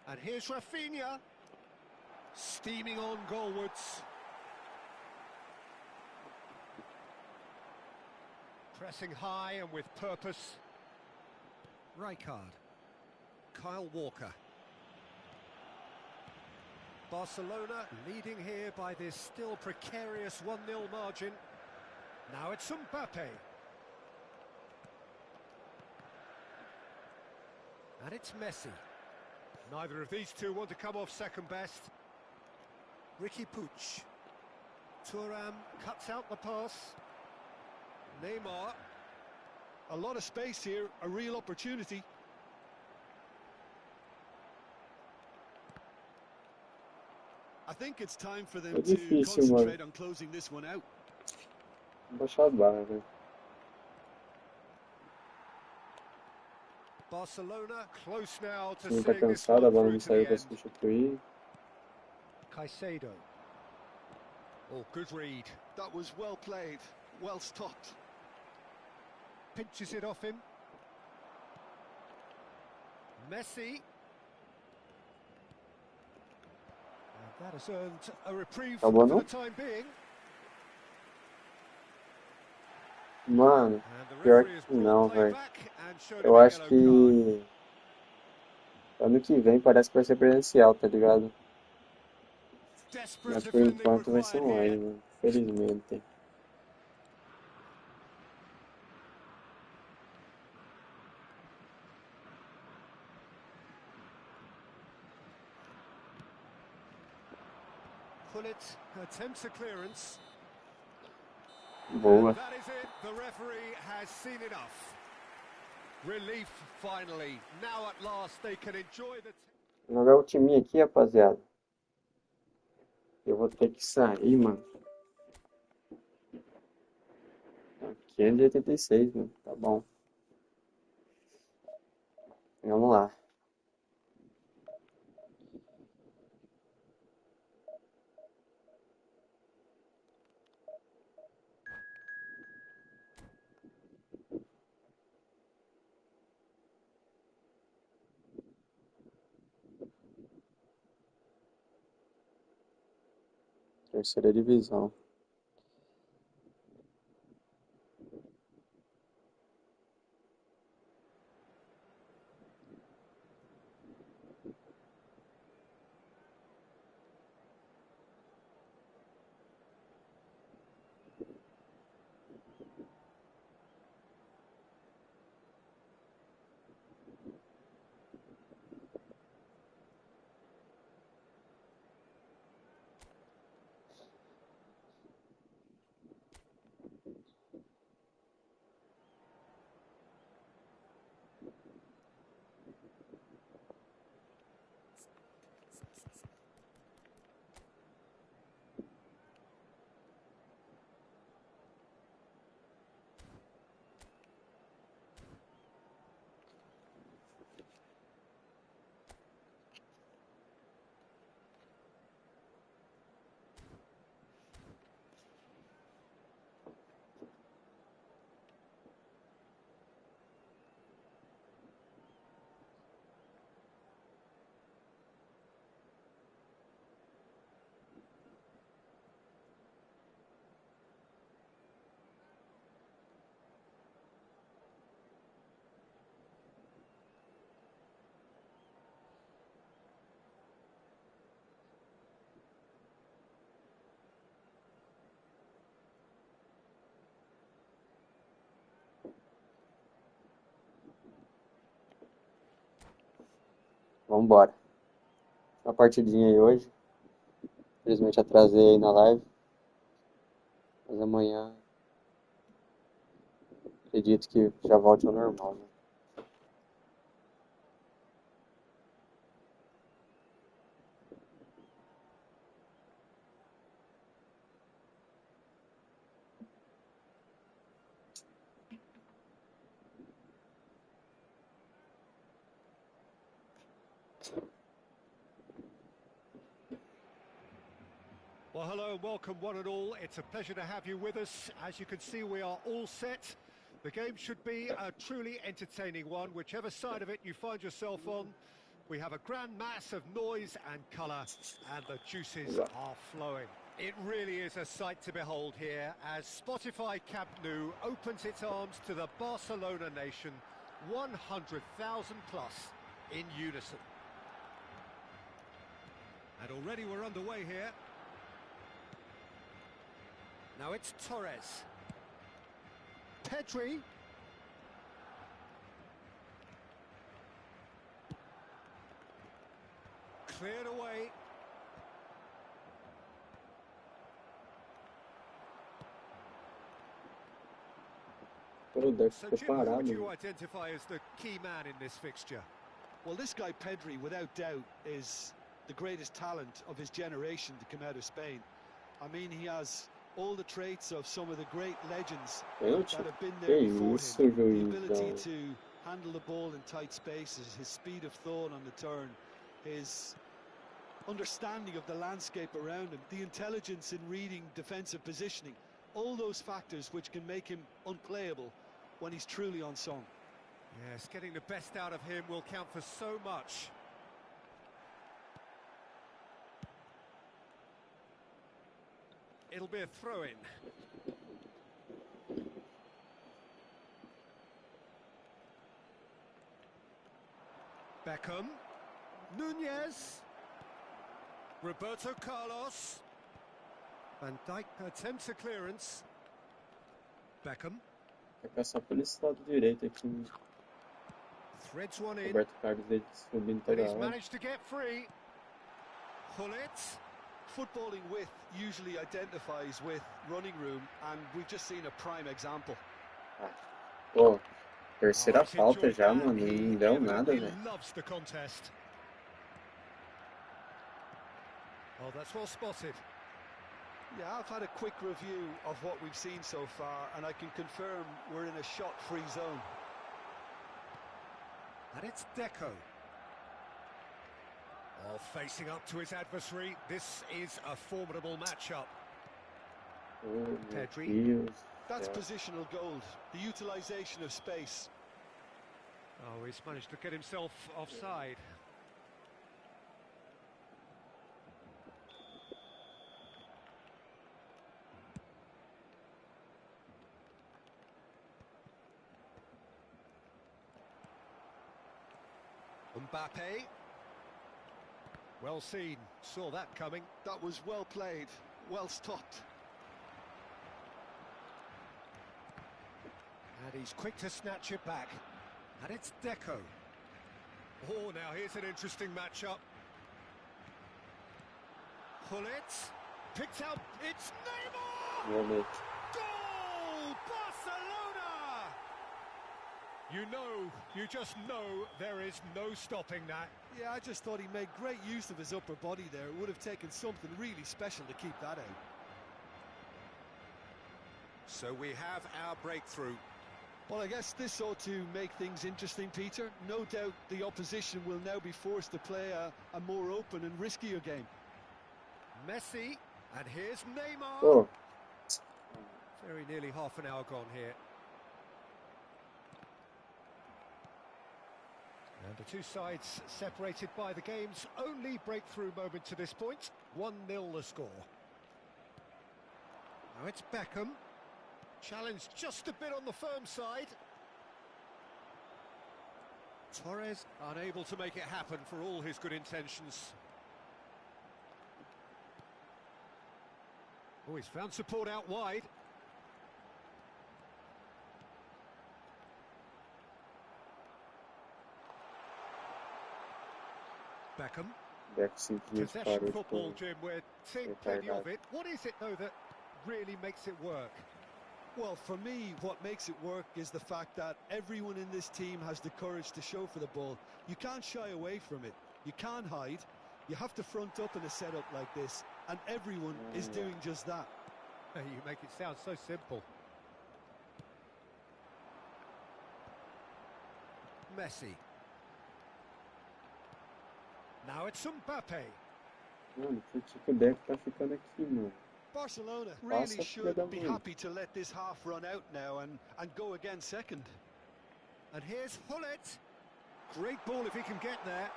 And here's Rafinha. Steaming on goalwards. Pressing high and with purpose. Rijkaard. Kyle Walker. Barcelona leading here by this still precarious 1-0 margin. Now it's Mbappe. And it's Messi. Neither of these two want to come off second best. Ricky Puig. Thuram cuts out the pass. Neymar. A lot of space here, a real opportunity. I think it's time for them É to difícil, mano. concentrate on closing this one out. Vou baixar a barra, velho. Barcelona close now O to time tá seeing this cansado, a one bola through não to saiu the pra end. substituir. Caicedo. Oh, good read. That was well played, well stopped. Pinches it off him. Messi. That has earned a reprieve Acabou for the não? time being. Mano, And the pior referee has que brought não, play velho. back and shown him Eu a acho yellow card. que ano que vem parece que vai ser presencial, tá ligado? Desperate Mas por defending enquanto vai ser required online, here. mano. Felizmente. Pullet attempts a clearance. And Boa. that is it. The referee has seen enough. Relief finally. Now at last they can enjoy the... Vou jogar o timinho aqui, rapaziada. Eu vou ter que sair, mano. 586, mano. Tá bom. Vamos lá. Terceira divisão. Vambora. Uma partidinha aí hoje. Infelizmente atrasei aí na live. Mas amanhã acredito que já volte ao normal, né? Well, hello and welcome one and all. It's a pleasure to have you with us. As you can see, we are all set. The game should be a truly entertaining one, whichever side of it you find yourself on. We have a grand mass of noise and colour, and the juices are flowing. It really is a sight to behold here, as Spotify Camp Nou opens its arms to the Barcelona nation, 100,000 plus in unison. And already we're underway here. Now it's Torres. Pedri. Cleared away. Pelo Deus, So ficou Jim, who would parado, you mano. identify as the key man in this fixture? Well, this guy Pedri, without doubt, is the greatest talent of his generation to come out of Spain. I mean, he has all the traits of some of the great legends Pênalti? that have been Que there before him. isso, The ability juizão. to handle the ball in tight spaces, his speed of thought on the turn, his understanding of the landscape around him, the intelligence in reading defensive positioning, all those factors which can make him unplayable when he's truly on song. Yes, getting the best out of him will count for so much. it'll be a throw-in. Beckham. Nunez. Roberto Carlos. Van Dijk attempts a clearance. Beckham. Vai passar por esse lado direito aqui. Threads one in. Roberto Carlos ele subindo And toda he's hora. managed to get free. Pull it. Footballing width usually identifies with running room, and we've just seen a prime example. Pô, terceira he's falta enjoyed já, that. mano. He Não deu nada, evidently velho. loves the contest. Oh, that's well spotted. Yeah, I've had a quick review of what we've seen so far, and I can confirm we're in a shot-free zone. And it's Deco. Oh, facing up to his adversary. This is a formidable matchup. Oh, meu Pedri. Deus. That's do céu. positional gold, the utilisation of space. Oh, he's managed to get himself offside. Mbappe. Well seen, saw that coming. That was well played, well stopped. And he's quick to snatch it back. And it's Deco. Oh, now here's an interesting matchup. Pull it. Picked out. It's Neymar! Realmente. Goal! Barcelona! You just know there is no stopping that. Yeah, I just thought he made great use of his upper body there. It would have taken something really special to keep that out. So we have our breakthrough. Well, I guess this ought to make things interesting, Peter. No doubt the opposition will now be forced to play a more open and riskier game. Messi, and here's Neymar. Pô, Very nearly half an hour gone here. And the two sides separated by the game's only breakthrough moment to this point. 1-0 the score. Now it's Beckham. Challenge just a bit on the firm side. Torres unable to make it happen for all his good intentions. Oh, he's found support out wide. Beckham. Beck simplesmente Possession parou, football, tipo, Jim. We're seeing plenty of it. What is it, though, that really makes it work? Well, for me, what makes it work is the fact that everyone in this team has the courage to show for the ball. You can't shy away from it. You can't hide. You have to front up in a setup like this, and everyone is doing just that. You make it sound so simple. Messi. Now it's Mbappe. Mano, por que o Beck tá ficando aqui, mano? Barcelona really Passa, filha should da be mãe. happy to let this half run out now and go again second. And here's Hullet. Great ball if he can get there.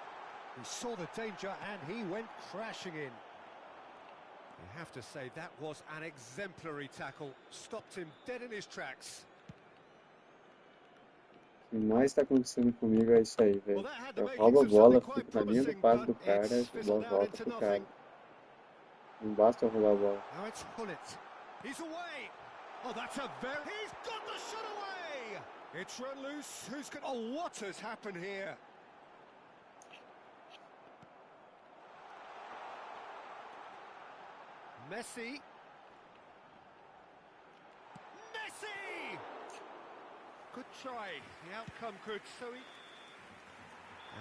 He saw the danger and he went crashing in. You have to say that was an exemplary tackle. Stopped him dead in his tracks. O que mais tá acontecendo comigo é isso aí, velho. Well, that had the Eu makings roubo a of bola, something quite fico na linha do promising, passe do but cara, it's a bola fizzled out volta into pro cara. nothing. Não basta eu roubar a bola. Now it's Hullet. He's away. Oh, that's a very... He's got the shot away! It's run loose. Who's going... Oh, what has happened here? Messi. Messi! Good try. The outcome could...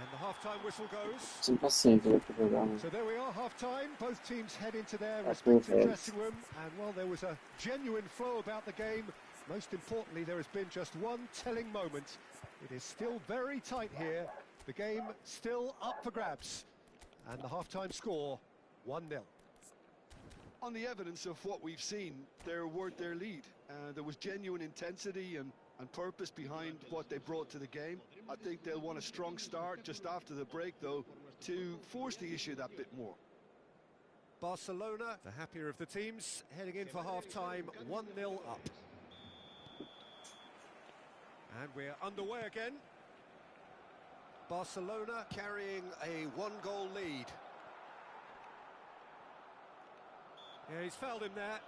And the half-time whistle goes. Sem paciência, vai pra jogar, mano. So there we are, half-time. Both teams head into their That's respective perfect. dressing room. And, well, there was a genuine flow about the game. Most importantly, there has been just one telling moment. It is still very tight here. The game still up for grabs. And the half-time score, 1-0. On the evidence of what we've seen, they're worth their lead. There was genuine intensity and purpose behind what they brought to the game. I think they'll want a strong start just after the break, though, to force the issue that bit more. Barcelona, the happier of the teams, heading in for half-time, 1-0 up. And we're underway again. Barcelona carrying a one-goal lead. Yeah, he's fouled him there.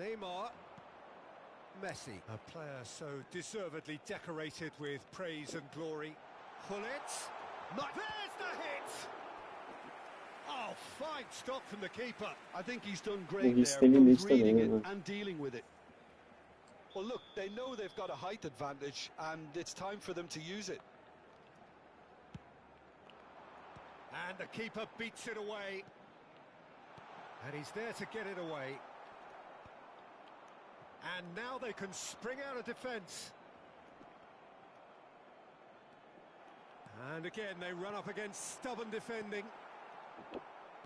Neymar, Messi, a player so deservedly decorated with praise and glory. There's the hit! Oh, fine stop from the keeper. I think he's done O great Rice there, tem both limite reading também, it né? and dealing with it. Well, look, they know they've got a height advantage, and it's time for them to use it. And the keeper beats it away. And he's there to get it away. And now they can spring out of defence. And again, they run up against stubborn defending.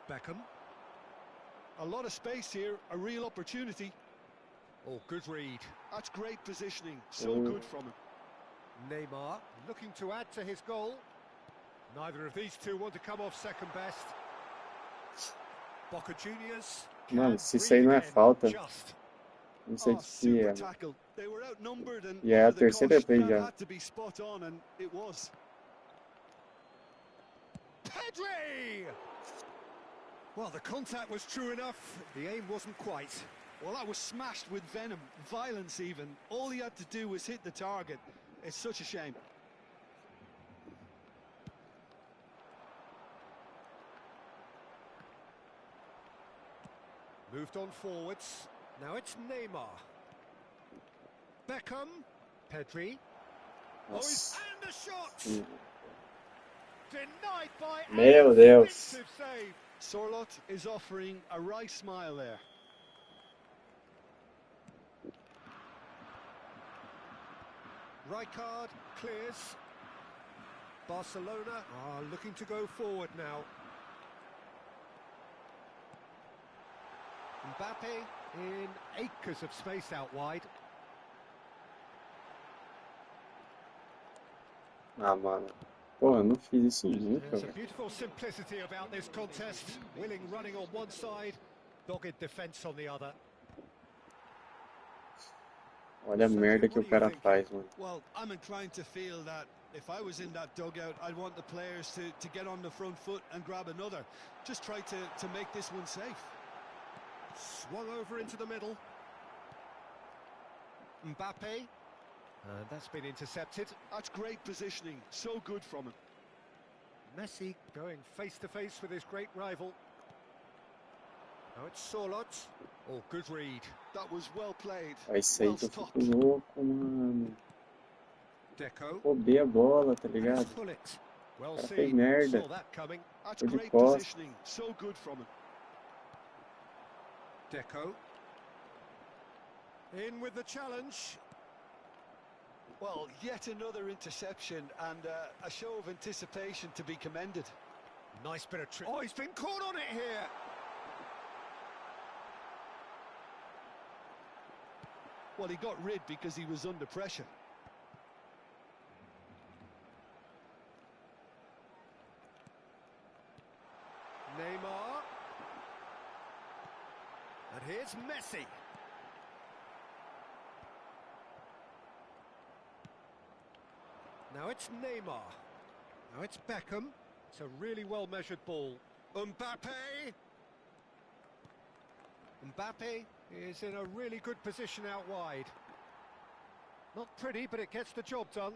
Beckham. A lot of space here, a real opportunity. Oh, good read. That's great positioning, so good from him. Neymar looking to add to his goal. Neither of these two want to come off second best. Boca Juniors. Mano, se isso aí não é falta, Just. não sei Oh, de que super é. tackle. They were outnumbered and E é a under the terceira cosh, vez that já. had to be spot on, and it was. Pedri! Well, the contact was true enough. The aim wasn't quite. Well, that was smashed with venom, violence even. All he had to do was hit the target. It's such a shame. Moved on forwards. Now it's Neymar. Beckham. Pedri. Nossa. And the shot! Denied by Meu an Deus. expensive save. Sorlot is offering a wry smile there. Rijkaard clears. Barcelona are looking to go forward now. Mbappe in acres of space out wide. Ah, mano. Porra, eu não fiz isso nunca, There's a velho. beautiful simplicity about this contest. Willing running on one side, dogged defence on the other. Olha a merda que o cara faz, mano. Well, I'm inclined to feel that if I was in that dugout, I'd want the players to get on the front foot and grab another. Just try to make this one safe. Swung over into the middle. Mbappe. And that's been intercepted. That's great positioning. So good from him. Messi going face-to-face with his great rival. Now it's Sorlot. Oh, good read. That was well played. Vai sair Well que eu fico stopped. louco, mano. Deco. Roubei a bola, tá And ligado? it's Pullet. Well Cara, fez seen. merda. Saw that coming. That's Foi de great costas. positioning. So good from him. Deco. In with the challenge. Well, yet another interception and a show of anticipation to be commended. Nice bit of trick. Oh, he's been caught on it here. Well, he got rid because he was under pressure. Neymar. And here's Messi. Now it's Neymar. Now it's Beckham. It's a really well-measured ball. Mbappe. Mbappe is in a really good position out wide. Not pretty, but it gets the job done.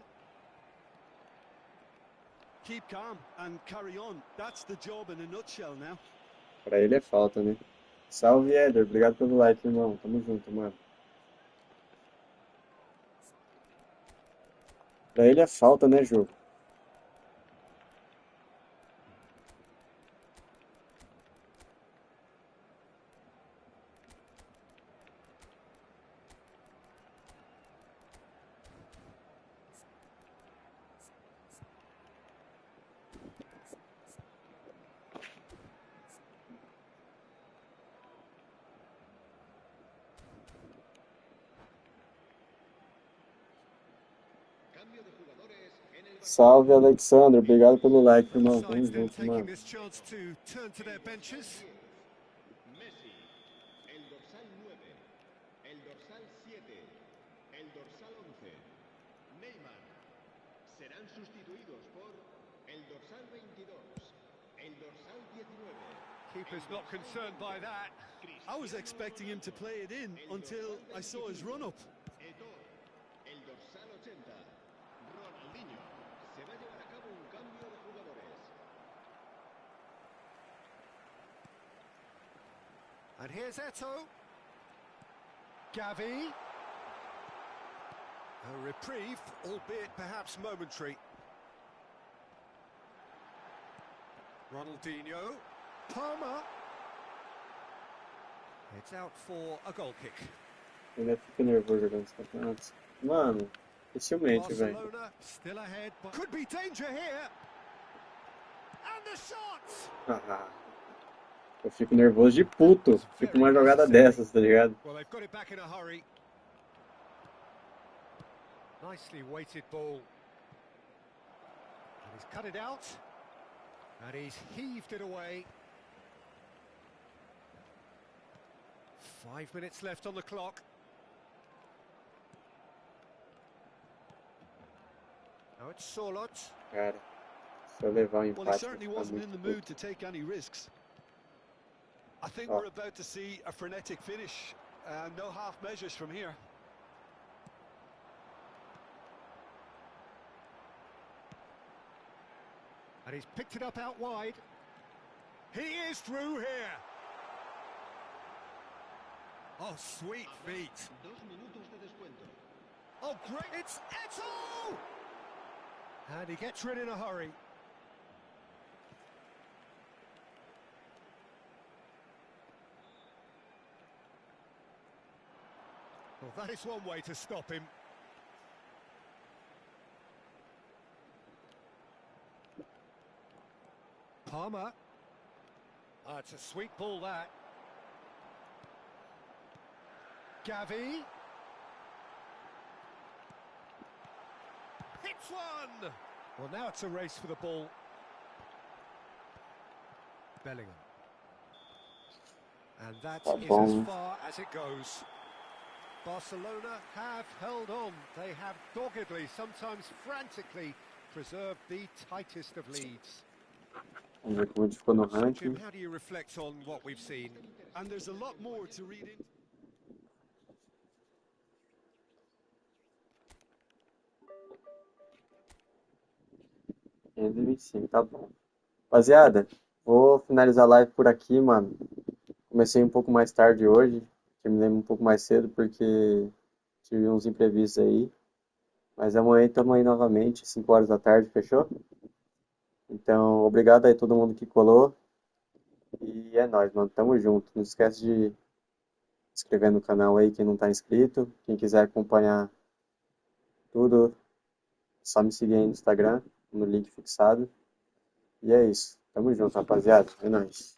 Keep calm and carry on. That's the job in a nutshell now. Pra ele é falta, né? Salve, Éder. Obrigado pelo like, irmão. Tamo junto, mano. Pra ele é falta, né, jogo? Salve, Alexandre. Obrigado pelo like, Both irmão. Tamo sides then junto, taking mano. this chance to turn to their benches. Keeper's not concerned by that. I was expecting him to play it in until I saw his run-up. And here's Eto. Gavi. A reprieve, albeit perhaps momentary. Ronaldinho. Palmer. It's out for a goal kick. Ainda fica nervoso jogando esse campeonato. Mano, dificilmente, velho. Barcelona still ahead, but could be danger here. And the shot! Eu fico nervoso de puto. Fico uma jogada dessas, tá ligado? Well, they've got it back in a hurry. Nicely weighted ball. And he's cut it out. And he's heaved it away. 5 minutes left on the clock. Now it's Sorloth. Cara, se eu levar um Well, he empate, certainly vou ficar wasn't in muito the mood puto. to take any risks. I think Oh. we're about to see a frenetic finish. No half measures from here. And he's picked it up out wide. He is through here. Oh, sweet feet. Oh, great. It's Eto! And he gets rid in a hurry. Well, that is one way to stop him. Palmer. Oh, it's a sweet ball, that. Gavi. Hits one! Well, now it's a race for the ball. Bellingham. And that Tá is bom. as far as it goes. Barcelona have held on. They have doggedly, sometimes frantically, preserved the tightest of leads. Vamos ver como a gente ficou no So, Jim, ranking. how do you reflect on what we've seen? And there's a lot more to read into. 525, tá bom. Rapaziada, vou finalizar a live por aqui, mano. Comecei um pouco mais tarde hoje, terminei um pouco mais cedo porque tive uns imprevistos aí. Mas amanhã estamos aí novamente, 5 horas da tarde, fechou? Então, obrigado aí a todo mundo que colou. E é nóis, mano. Tamo junto. Não esquece de se inscrever no canal aí, quem não tá inscrito. Quem quiser acompanhar tudo, é só me seguir aí no Instagram, no link fixado. E é isso. Tamo junto, rapaziada. É nóis.